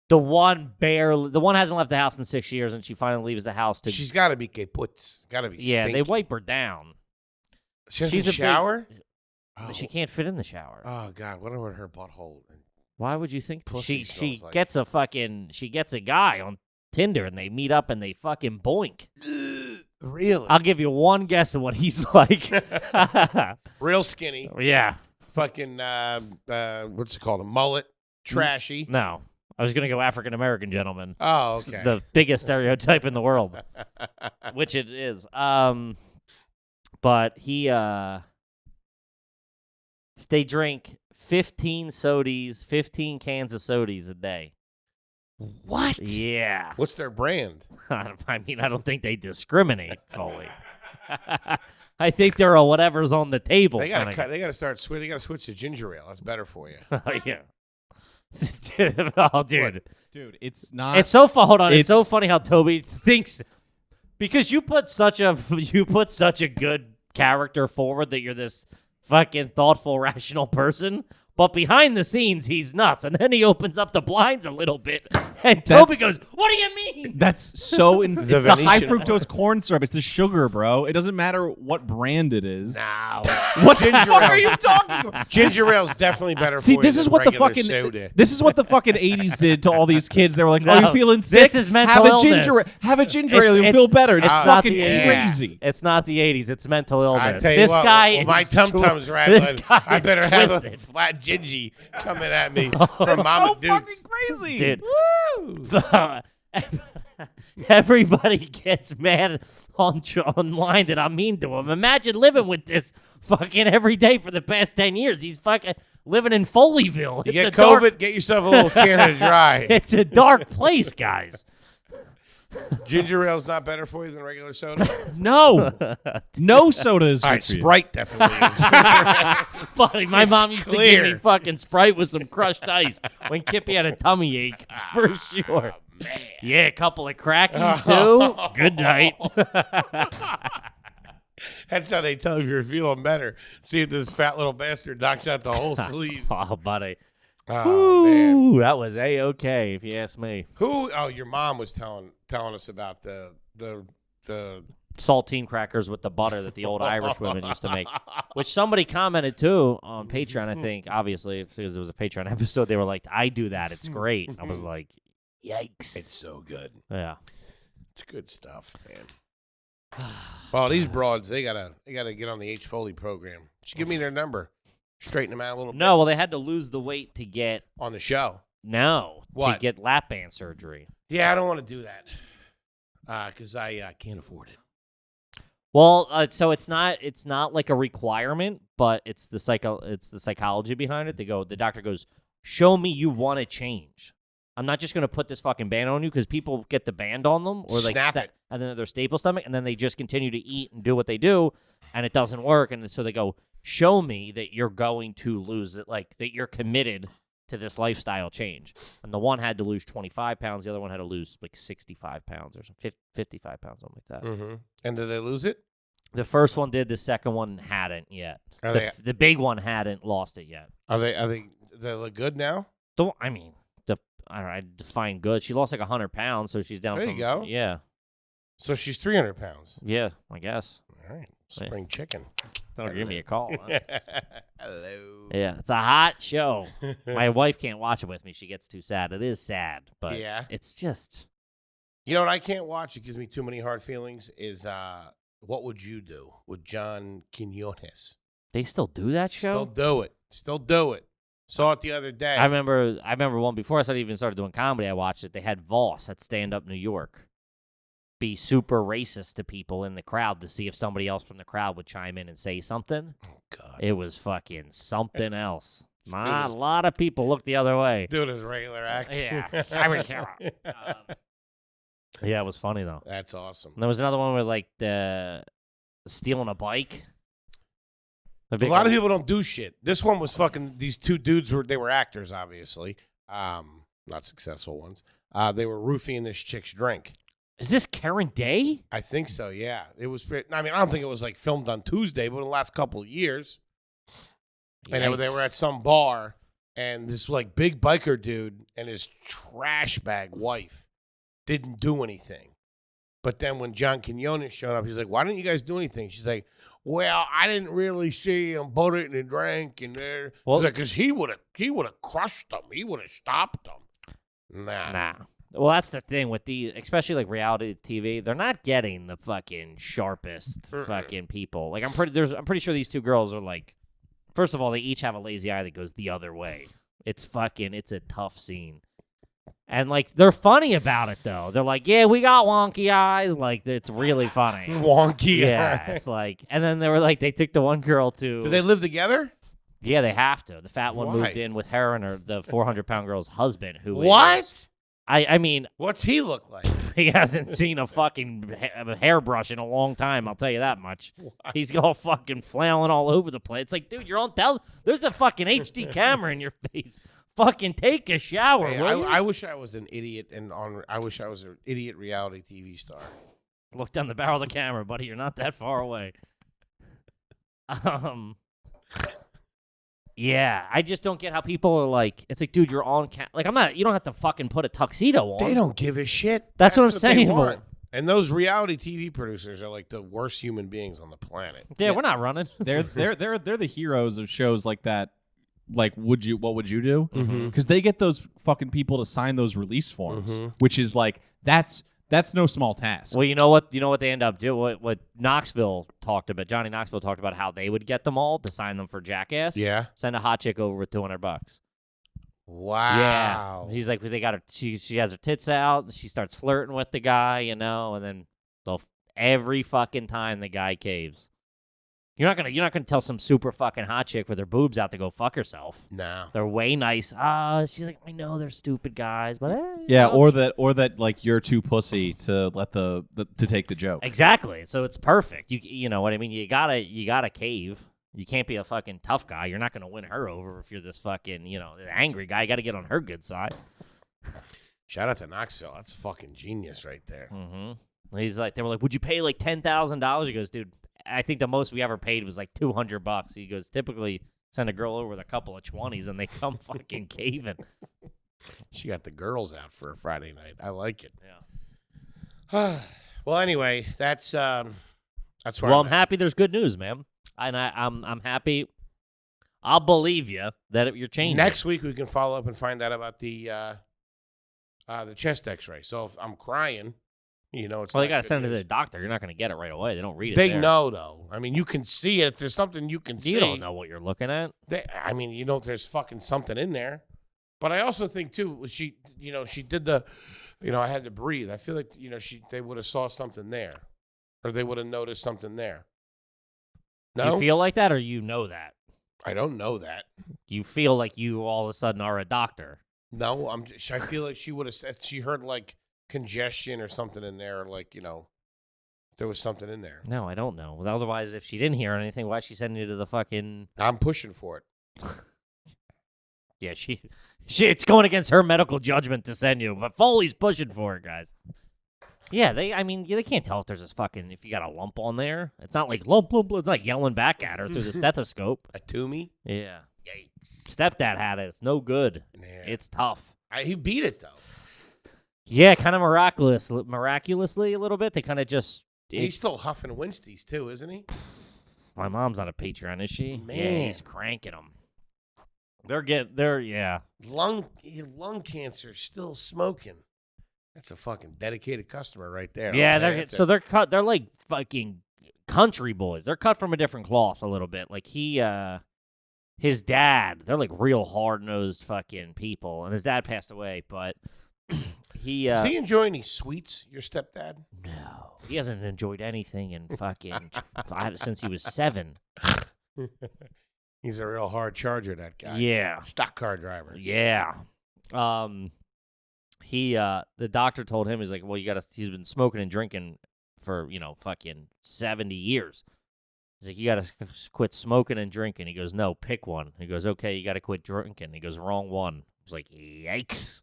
The one hasn't left the house in 6 years, and she finally leaves the house to. She's got to be kaputs. Got to be. Yeah, they stinky. wipe her down. She doesn't she's a big- shower. But she can't fit in the shower. Oh God! Wonder what her butthole. Why would you think Pussy she smells like. gets a guy on Tinder and they meet up and they fucking boink? Really? I'll give you one guess of what he's like. Real skinny. Yeah. Fucking what's it called? A mullet. Trashy. No. I was gonna go African American gentleman. Oh, okay. The biggest stereotype in the world, which it is. But they drink 15 sodies, 15 cans of sodies a day. What? Yeah. What's their brand? I mean, I don't think they discriminate, Foley. I think they're a whatever's on the table. They gotta kinda cut. They gotta start. They gotta switch to ginger ale. That's better for you. yeah. Oh, dude. Dude, it's not. It's so fun. Hold on. It's so it's- funny how Toby thinks because you put such a good character forward that you're this fucking thoughtful, rational person. But behind the scenes, he's nuts. And then he opens up the blinds a little bit, and Toby goes, "What do you mean?" That's so it's the Venetian high fructose corn syrup. It's the sugar, bro. It doesn't matter what brand it is. No. What the Ginger fuck ale. are you talking about? Ginger ale's definitely better See, for you this is than what the regular fucking soda. this is what the fucking 80s did to all these kids. They were like, No, "Oh, you feeling this sick? is mental have a illness. have a ginger It's- ale. You'll it's- feel better." It's it's not fucking the- crazy. It's not the 80s. It's mental illness. I tell you this what, guy well, my is tum tum's rattling. This guy I is better have a twisted. flat gingy coming at me from Mama So Dukes. fucking crazy, Dude. Woo! Everybody gets mad online that I'm mean to him. Imagine living with this fucking every day for the past 10 years. He's fucking living in Foleyville. You get COVID, get yourself a little Canada Dry. It's a dark place, guys. Ginger ale's not better for you than regular soda? No. No soda is All good right, for you. Sprite definitely is. Buddy, my mom used to clear. give me fucking Sprite with some crushed ice when Kippy had a tummy ache, for sure. Man. Yeah, a couple of crackies, too. Good night. That's how they tell if you're feeling better. See if this fat little bastard knocks out the whole sleeve. Oh, buddy. Oh, man. Ooh, that was A-okay, if you ask me. Who? Oh, your mom was telling us about the Saltine crackers with the butter that the old Irish women used to make, which somebody commented too on Patreon, I think, obviously, because it was a Patreon episode. They were like, I do that. It's great. I was like, yikes. It's so good. Yeah. It's good stuff, man. Well, these broads, they gotta get on the H. Foley program. Just give me their number. Straighten them out a little bit. No, well, they had to lose the weight to get On the show. to What? get lap band surgery. Yeah, I don't want to do that. Because I can't afford it. Well, so it's not like a requirement, but it's the psychology behind it. The doctor goes, show me you want to change. I'm not just going to put this fucking band on you, because people get the band on them or Snap it. and then they're staple stomach, and then they just continue to eat and do what they do, and it doesn't work. And so they go, show me that you're going to lose it, like that you're committed to this lifestyle change. And the one had to lose 25 pounds. The other one had to lose like 65 pounds or something, 55 pounds, something like that. Mm-hmm. And did they lose it? The first one did. The second one hadn't yet. Are The big one hadn't lost it yet. they look good now? I don't know, I define good. She lost like 100 pounds, so she's down. There you go. Yeah. So she's 300 pounds. Yeah, I guess. All right. Spring chicken. Don't give me a call. Huh? Hello. Yeah, it's a hot show. My wife can't watch it with me. She gets too sad. It is sad, but Yeah. it's just. You know what I can't watch? It gives me too many hard feelings. Is What Would You Do with John Quinones? They still do that show? Still do it. Saw it the other day. I remember one before I even started doing comedy. I watched it. They had Voss at Stand Up New York be super racist to people in the crowd to see if somebody else from the crowd would chime in and say something. Oh, God. It was fucking something else. Dude A is- lot of people looked the other way. Doing his regular act. Yeah, I would care. Yeah, it was funny though. That's awesome. And there was another one with like the stealing a bike. A lot of people don't do shit. This one was fucking. These two dudes were actors, obviously, not successful ones. They were roofing this chick's drink. Is this Karen Day? I think so. Yeah, it was. I mean, I don't think it was like filmed on Tuesday, but in the last couple of years, and they were at some bar, and this like big biker dude and his trash bag wife didn't do anything. But then when John Quinones showed up, he's like, "Why didn't you guys do anything?" She's like, "Well, I didn't really see him put it in the drink in there." Well- He's like, "Cause he would have crushed them. He would have stopped them." Nah. Well, that's the thing with especially like reality TV. They're not getting the fucking sharpest fucking people. Like I'm pretty sure these two girls are like. First of all, they each have a lazy eye that goes the other way. It's a tough scene. And, like, they're funny about it, though. They're like, yeah, we got wonky eyes. Like, it's really funny. Wonky. Yeah, it's like, and then they were like, they took the one girl to. Do they live together? Yeah, they have to. The fat one Why? moved in with her and the 400-pound girl's husband, who What? is. I mean, What's he look like? he hasn't seen a fucking hairbrush in a long time, I'll tell you that much. He's all fucking flailing all over the place. It's like, dude, you're on there's a fucking HD camera in your face. Fucking take a shower, Hey, will you? I wish I was an idiot I wish I was an idiot reality TV star. Look down the barrel of the camera, buddy. You're not that far away. Yeah, I just don't get how people are like. It's like, dude, you're on. Like, I'm not. You don't have to fucking put a tuxedo on. They don't give a shit. That's what I'm they saying. want. And those reality TV producers are like the worst human beings on the planet. Yeah, we're not running. They're the heroes of shows like that. Like, what would you do? Mhm. Because they get those fucking people to sign those release forms, Mhm. which is like that's no small task. Well, you know what? You know what they end up doing. What Knoxville talked about. Johnny Knoxville talked about how they would get them all to sign them for Jackass. Yeah. Send a hot chick over with $200. Wow. Yeah. He's like, they got her. She has her tits out. She starts flirting with the guy, and then every fucking time the guy caves. You're not gonna tell some super fucking hot chick with her boobs out to go fuck herself. No. They're way nice. She's like, I know they're stupid guys, but Yeah, or that like you're too pussy to let to take the joke. exactly. So it's perfect. You know what I mean? You gotta cave. You can't be a fucking tough guy. You're not gonna win her over if you're this fucking angry guy. You got to get on her good side. Shout out to Knoxville. That's fucking genius right there. Mm-hmm. He's like, they were like, would you pay like $10,000? He goes, dude, I think the most we ever paid was like $200. He goes, typically send a girl over with a couple of 20s and they come fucking caving. She got the girls out for a Friday night. I like it. Yeah. Well, anyway, that's where I'm happy there's good news, man. And I'm happy. I'll believe you that you're changing. Next week we can follow up and find out about the chest X-ray. So if I'm crying, it's well, not you got to good send it to news. the doctor. You're not going to get it right away. They don't read it. They there. know though. I mean, you can see it. If there's something you can see, You don't know what you're looking at. There's fucking something in there. But I also think too, she did the, I had to breathe. I feel like they would have saw something there, or they would have noticed something there. Do No, you feel like that, or you know that? I don't know that. You feel like you all of a sudden are a doctor. No, I feel like she would have said she heard like congestion or something in there, or like there was something in there. No, I don't know. Otherwise, if she didn't hear anything, why is she sending you to the fucking? I'm pushing for it. Yeah, she it's going against her medical judgment to send you, but Foley's pushing for it, guys. Yeah, they can't tell if you got a lump on there. It's not like lump. It's like yelling back at her through the stethoscope. A Toomey? Yeah. Yikes. Stepdad had it. It's no good. Yeah. It's tough. He beat it though. Yeah, kind of miraculously a little bit. They kind of just. He's still huffing Winsties too, isn't he? My mom's on a Patreon, is she? Man. Yeah, he's cranking them. Yeah. Lung cancer, still smoking. That's a fucking dedicated customer right there. Yeah, they're cut. They're like fucking country boys. They're cut from a different cloth a little bit. Like his dad. They're like real hard nosed fucking people, and his dad passed away. But Does he enjoy any sweets? Your stepdad? No, he hasn't enjoyed anything in fucking since he was 7. He's a real hard charger, that guy. Yeah, Stock car driver. yeah. The doctor told him, he's like, well, he's been smoking and drinking for, fucking 70 years. He's like, you got to quit smoking and drinking. He goes, no, pick one. He goes, okay, you got to quit drinking. He goes, wrong one. I was like, yikes.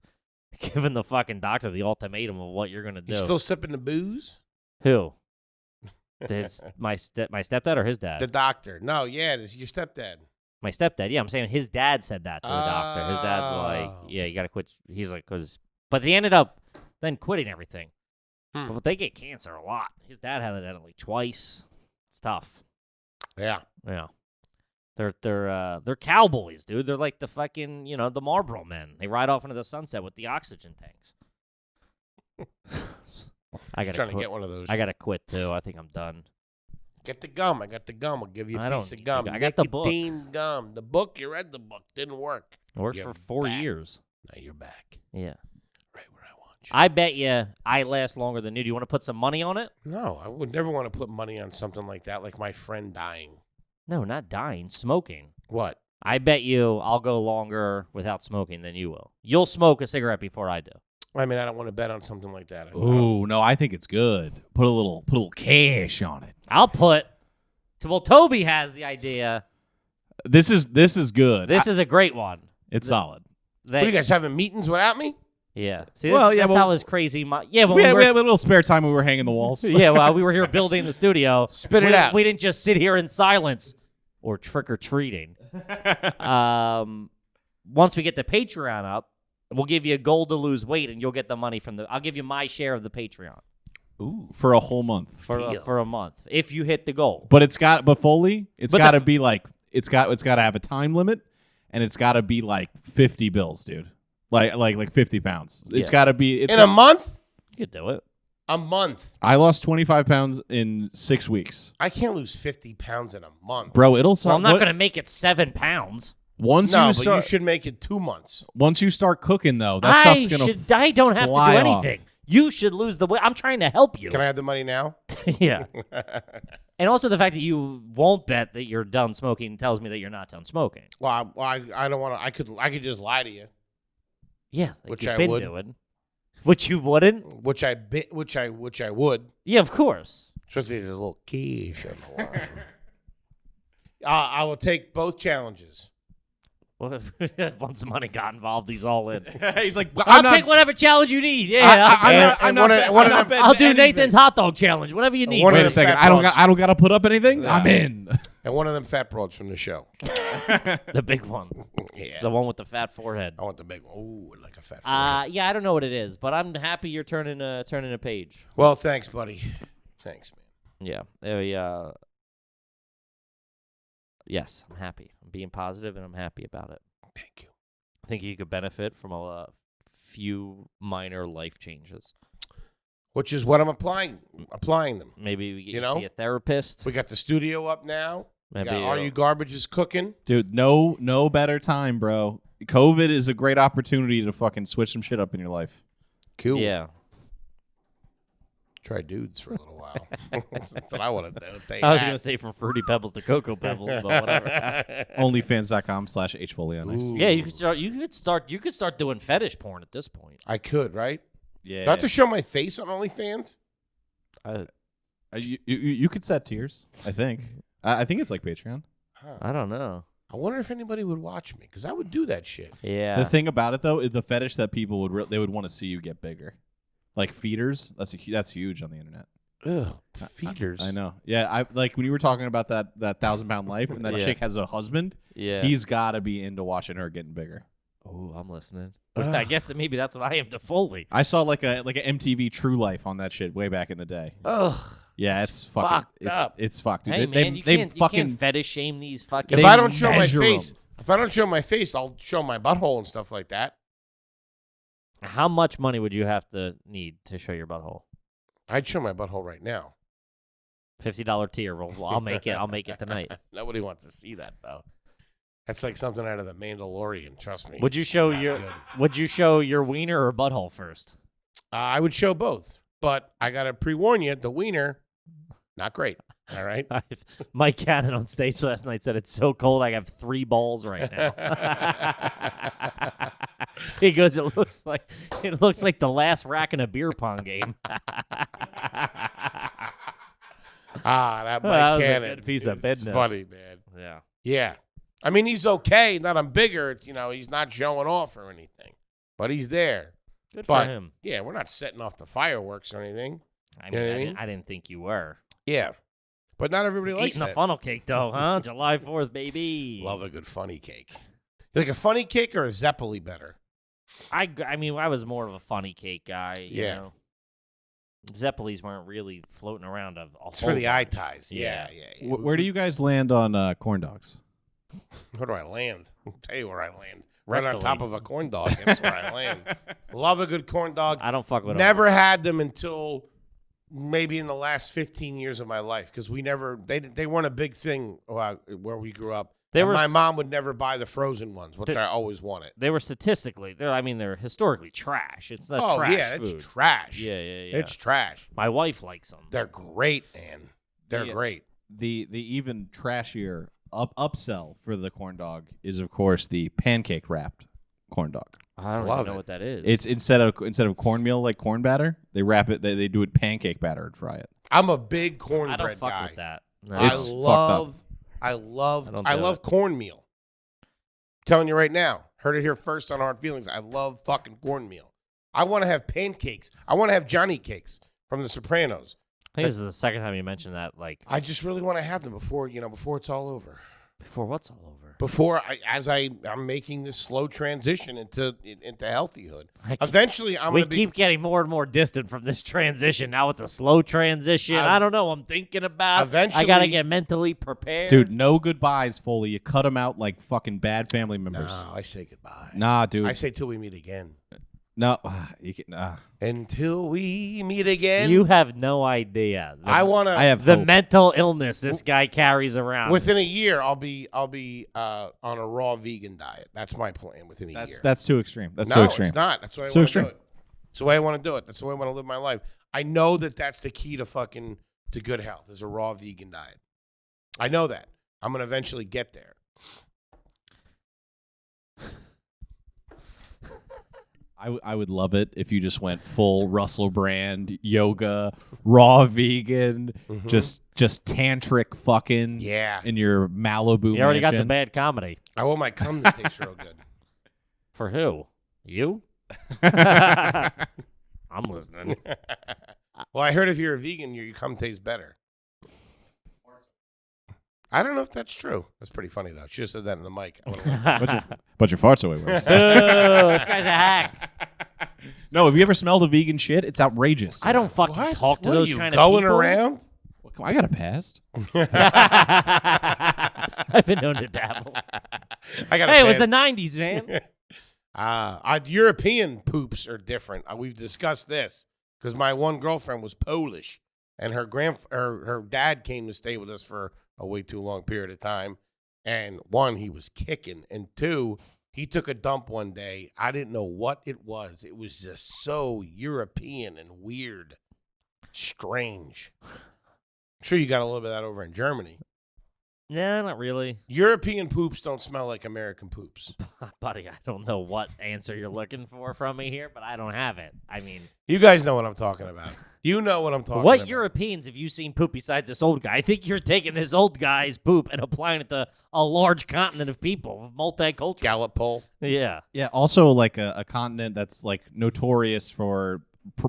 Giving the fucking doctor the ultimatum of what you're going to do. He's still sipping the booze? Who? My stepdad or his dad? The doctor. No, yeah, it's your stepdad. My stepdad. Yeah, I'm saying his dad said that to the doctor. His dad's like, Oh. yeah, you got to quit. He's like, but they ended up then quitting everything. But they get cancer a lot. His dad had it like twice. It's tough. Yeah. Yeah. They're cowboys, dude. They're like the fucking, the Marlboro men. They ride off into the sunset with the oxygen tanks. I gotta trying quit. to get one of those. I gotta quit too. I think I'm done. Get the gum. I got the gum. I'll give you I a don't piece of need gum. the- I got the book. Nicotine gum. The book, you read the book. Didn't work. I worked You're for 4 back. years. Now you're back. Yeah. Right where I want you. I bet you I last longer than you. Do you want to put some money on it? No, I would never want to put money on something like that, like my friend dying. No, not dying. Smoking. What? I bet you I'll go longer without smoking than you will. You'll smoke a cigarette before I do. I mean, I don't want to bet on something like that. Ooh, no, I think it's good. Put a little cash on it. I'll put. Well, Toby has the idea. This is good. This is a great one. It's solid. What, are you guys having meetings without me? Yeah. See, Well, yeah, that's well- how his crazy. Yeah, but We had a little spare time when we were hanging the walls. yeah, well, we were here building the studio. Spit it out. We didn't just sit here in silence or trick or treating. Once we get the Patreon up, we'll give you a goal to lose weight, and you'll get the money from I'll give you my share of the Patreon Ooh, for a whole month. for a month if you hit the goal. But Foley, it's But got to be like it's got to have a time limit, and it's got to be like 50 bills, dude. Like 50 pounds. It's Yeah. got to be In a month? You could do it. A month. I lost 25 pounds in 6 weeks, I can't lose 50 pounds in a month. bro. It'll. Well, I'm not going to make it 7 pounds. Once No, you but start, you should make it 2 months. once you start cooking though, that stuff's gonna. I don't have to do fly off. anything. You should lose the weight. I'm trying to help you. Can I have the money now? Yeah. And also the fact that you won't bet that you're done smoking tells me that you're not done smoking. Well, I don't want to. I could just lie to you, Yeah, like Which you've I been would. doing. Which you wouldn't? which I would. Yeah, of course. Especially if there's a little quiche on the line. I will take both challenges. Well, once the money got involved, he's all in. He's like, I'll take whatever challenge you need. Yeah, I'm not betting I'll do anything. Nathan's hot dog challenge. Whatever you need. One of Wait them a second. fat I don't broads. got to put up anything. Yeah. I'm in. And one of them fat broads from the show. The big one. Yeah. The one with the fat forehead. I want the big one. Ooh, like a fat forehead. Yeah, I don't know what it is, but I'm happy you're turning a page. Well, thanks, buddy. Thanks, man. Yeah. Yes, I'm happy. I'm being positive, and I'm happy about it. Thank you. I think you could benefit from a few minor life changes. Which is what I'm applying them. Maybe we get You you know? see a therapist. We got the studio up now. Maybe Are You Garbage is cooking. Dude, no better time, bro. COVID is a great opportunity to fucking switch some shit up in your life. Cool. Yeah. Try dudes for a little while. That's what I want to do. I was going to say from Fruity Pebbles to Cocoa Pebbles, but whatever. Onlyfans.com/hfolion. Ooh. Yeah, you could start doing fetish porn at this point. I could, right? Yeah. Do I have to show my face on OnlyFans? You could set tiers, I think. I think it's like Patreon. Huh. I don't know. I wonder if anybody would watch me because I would do that shit. Yeah. The thing about it though is the fetish that people they would want to see you get bigger, like feeders. That's huge on the internet. Ugh, feeders. I know. Yeah, I like when you were talking about that 1,000-pound life, and that Yeah. chick has a husband. Yeah. He's got to be into watching her getting bigger. Oh, I'm listening. I guess that maybe that's what I am to Foley. I saw like a MTV True Life on that shit way back in the day. Ugh. Yeah, it's fucking fucked up. It's fucked, dude. Hey, They- man, you they can't fucking fetish shame these fucking... If They I don't show my measure face, 'em. if I don't show my face, I'll show my butthole and stuff like that. How much money would you have to need to show your butthole? I'd show my butthole right now. $50 tier. Well, I'll make it. I'll make it tonight. Nobody wants to see that though. That's like something out of the Mandalorian. Trust me. Would you show Not your good. Would you show your wiener or butthole first? I would show both, but I gotta pre-warn you: the wiener, not great. All right. Mike Cannon on stage last night said it's so cold I have 3 balls right now. He goes, it looks like the last rack in a beer pong game. That Mike That was a Cannon. good piece of It's business. funny, man. Yeah. Yeah. I mean, he's okay. Not I'm bigger. He's not showing off or anything, but he's there. Good But for him. yeah, we're not setting off the fireworks or anything. I You know mean, what I mean? I didn't think you were. Yeah, but not everybody likes Eating a that. funnel cake, though, huh? July 4th, baby. Love a good funny cake. You like a funny cake or a Zeppeli better? I mean, I was more of a funny cake guy. You Yeah. know? Zeppelis weren't really floating around a It's whole for the eye bunch. ties. Yeah. Where do you guys land on corn dogs? Where do I land? I'll tell you where I land. Right on Rectally. top of a corn dog. That's where I land. Love a good corn dog. I don't fuck with them. Never had them until maybe in the last 15 years of my life because they weren't a big thing where we grew up. They were my s- mom would never buy the frozen ones, which I always wanted. They were statistically, they're historically trash. It's not Oh trash yeah, food. it's trash. Yeah. It's trash. My wife likes them. They're great, man. They're Yeah. great. The even trashier upsell for the corn dog is of course the pancake wrapped corn dog. I don't Love even know it. what that is. It's instead of cornmeal like corn batter, they wrap it. They do it pancake batter and fry it. I'm a big I don't cornbread fuck guy. with that. No. It's fucked up. I love I don't I do love it. cornmeal. Telling you right now, heard it here first on Hard Feelings. I love fucking cornmeal. I want to have pancakes. I want to have Johnny cakes from The Sopranos. I think this is the second time you mentioned that. Like I just really want to have them before it's all over. before what's all over? I'm making this slow transition into healthyhood. I keep- Eventually, I'm we gonna be. keep getting more and more distant from this transition. Now it's a slow transition. I don't know. I'm thinking about. Eventually- I gotta get mentally prepared. Dude, no goodbyes, Foley. You cut them out like fucking bad family members. No, I say goodbye. Nah, dude. I say till we meet again. No, you can. Until we meet again. You have no idea. I want to. I have the hope. mental illness this guy carries around. Within a year, I'll be on a raw vegan diet. That's my plan. Within a year. That's too extreme. That's no, too extreme. it's not. That's what It's I too want to do extreme. it. That's the way I want to do it. That's the way I want to live my life. I know that that's the key to good health is a raw vegan diet. I know that. I'm gonna eventually get there. I would love it if you just went full Russell Brand yoga, raw vegan, just tantric fucking in your Malibu. You already got the mansion. bad comedy. I want my cum to taste real good. For who? You? I'm listening. Well, I heard if you're a vegan, your cum tastes better. I don't know if that's true. That's pretty funny though. Should have said that in the mic. But your farts are way worse. Oh, this guy's a hack. No, have you ever smelled a vegan shit? It's outrageous. I don't fucking What? talk to What are those you, kind of going people. around? Well, come on, I got a past. I've been known to dabble. I got. Hey, it was the 90s, man. European poops are different. We've discussed this because my one girlfriend was Polish, and her dad came to stay with us for a way too long period of time. And one, he was kicking, and two, he took a dump one day. I didn't know what it was. It was just so European and weird, strange. I'm sure you got a little bit of that over in Germany. Nah, not really. European poops don't smell like American poops. Buddy, I don't know what answer you're looking for from me here, but I don't have it. I mean, You guys know what I'm talking about. You know what I'm talking what about. Europeans have you seen poop besides this old guy? I think you're taking this old guy's poop and applying it to a large continent of people, multicultural. Gallup poll? Yeah. Yeah, also like a continent that's like notorious for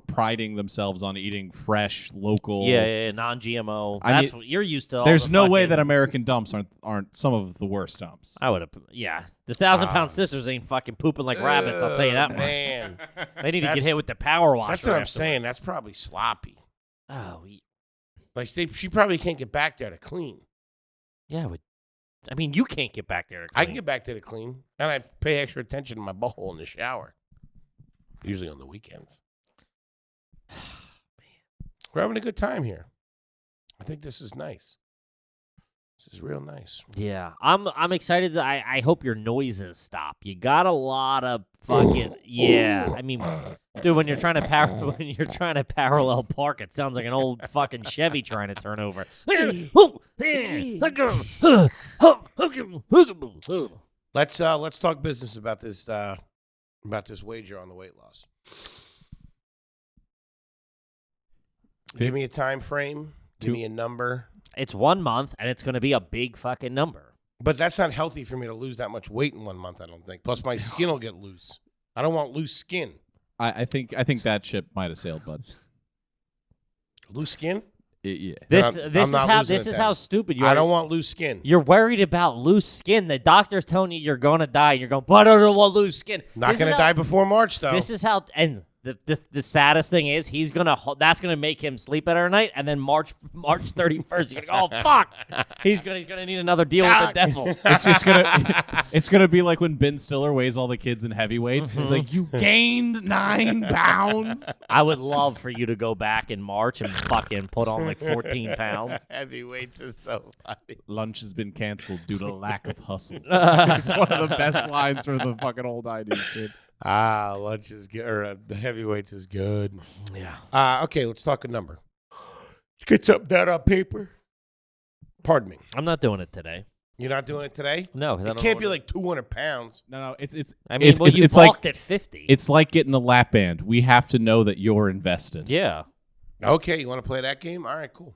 priding themselves on eating fresh, local. Yeah, non-GMO. I That's mean, what you're used to. All There's the no way fucking- that American dumps aren't some of the worst dumps. I would have. Yeah, the 1,000-pound sisters ain't fucking pooping like rabbits. I'll tell you that much. Man. They need to get That's- hit with the power washer. That's what I'm afterwards. saying. That's probably sloppy. Oh, Like she probably can't get back there to clean. yeah. I mean, you can't get back there. To I clean. can get back there to clean, and I pay extra attention to my butthole in the shower. Usually on the weekends. We're having a good time here. I think this is nice. This is real nice. Yeah, I'm excited. I hope your noises stop. You got a lot of fucking I mean, dude, when you're trying to parallel park, it sounds like an old fucking Chevy trying to turn over. Let's talk business about this wager on the weight loss. Give me a time frame. Give me a number. It's 1 month, and it's going to be a big fucking number. But that's not healthy for me to lose that much weight in 1 month, I don't think. Plus, my skin will get loose. I don't want loose skin. I think that ship might have sailed, bud. Loose skin? Yeah. This I'm is not how losing this it is then. how stupid you are. I don't want loose skin. You're worried about loose skin. The doctor's telling you you're going to die, and you're going, but I don't want loose skin. Not going to die before March, though. This is how, and the saddest thing is that's gonna make him sleep better at night, and then March 31st, he's gonna go, oh fuck, he's gonna need another deal with the devil. It's gonna be like when Ben Stiller weighs all the kids in heavyweights. Like, you gained 9 pounds. I would love for you to go back in March and fucking put on like 14 pounds. Heavyweights is so funny. Lunch has been canceled due to lack of hustle. It's one of the best lines for the fucking old 90s, dude. Lunch is good. Or the heavyweights is good. Yeah. Okay, let's talk a number. Let's get something down on paper. Pardon me. I'm not doing it today. You're not doing it today? No, because I It don't can't know be what like 200 pounds. No, it's I mean, well, you it's like balked at 50. it's like getting a lap band. We have to know that you're invested. Yeah. Okay, you want to play that game? All right, cool.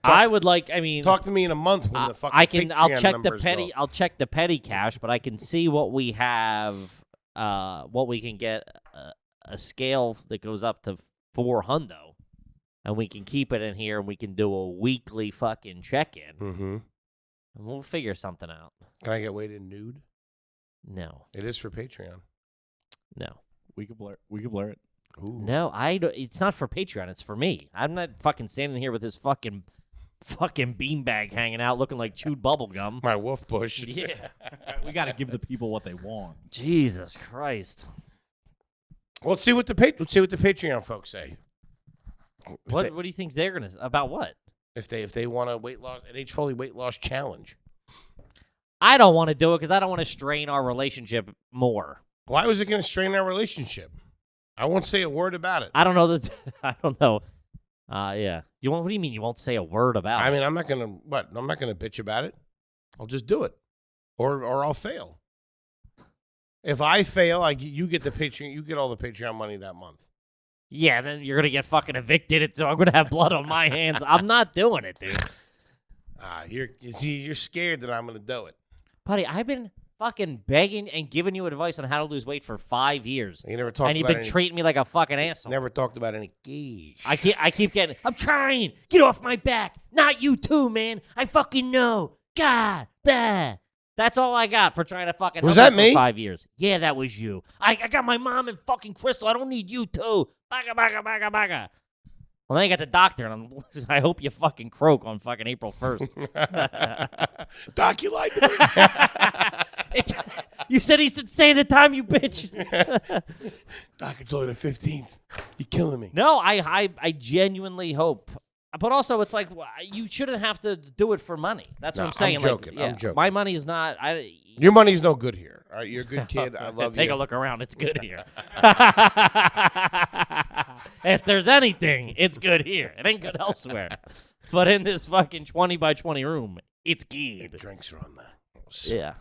I would like. I mean, Talk to me in a month when the fucking I can. I'll Patreon check the numbers petty. go. I'll check the petty cash, but I can see what we have. What we can get a scale that goes up to 400, and we can keep it in here, and we can do a weekly fucking check-in, Mm-hmm. and we'll figure something out. Can I get weighted nude? No, It is for Patreon. no, We could blur it. Ooh. no. I don't, it's not for Patreon. It's for me. I'm not fucking standing here with this fucking beanbag hanging out, looking like chewed bubble gum. My wolf bush. Yeah. We got to give the people what they want. Jesus Christ. Well, let's see what the Patreon folks say. What do you think they're gonna about what? If they want a an H. Foley weight loss challenge. I don't want to do it because I don't want to strain our relationship more. Why was it going to strain our relationship? I won't say a word about it. I don't know that. I don't know. Yeah. What do you mean you won't say a word about it? I mean, I'm not gonna bitch about it. I'll just do it, or I'll fail. If I fail, you get the Patreon. You get all the Patreon money that month. Yeah, then you're gonna get fucking evicted. So I'm gonna have blood on my hands. I'm not doing it, dude. You're scared that I'm gonna do it, buddy. I've been fucking begging and giving you advice on how to lose weight for 5 years. You never talked. And you've been treating me like a fucking asshole. Never talked about any geesh. I keep getting. I'm trying. Get off my back. Not you too, man. I fucking know. God, bah. That's all I got for trying to fucking was help that me me? For 5 years. Yeah, that was you. I got my mom and fucking Crystal. I don't need you too. Baga, baga, baga, baga. Well, then you got the doctor, and I hope you fucking croak on fucking April 1st. Doc, you lied to me. You said he should stay the time, you bitch. Doc, it's only the 15th. You're killing me. No, I genuinely hope. But also, it's like you shouldn't have to do it for money. That's what I'm saying. I'm joking. I'm joking. My money is not. Your money's no good here. All right, you're a good kid. I love you. Take a look around. It's good here. If there's anything, it's good here. It ain't good elsewhere. But in this fucking 20 by 20 room, it's good. The drinks are on there. Yeah.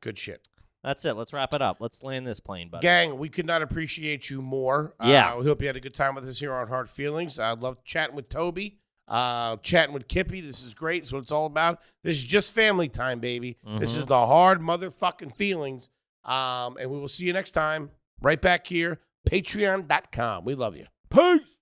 Good shit. That's it. Let's wrap it up. Let's land this plane, buddy. Gang, we could not appreciate you more. Yeah. We hope you had a good time with us here on Hard Feelings. I love chatting with Toby. Chatting with Kippy. This is great. It's what it's all about. This is just family time, baby. Mm-hmm. This is the hard motherfucking feelings. And we will see you next time. Right back here. Patreon.com. We love you. Peace.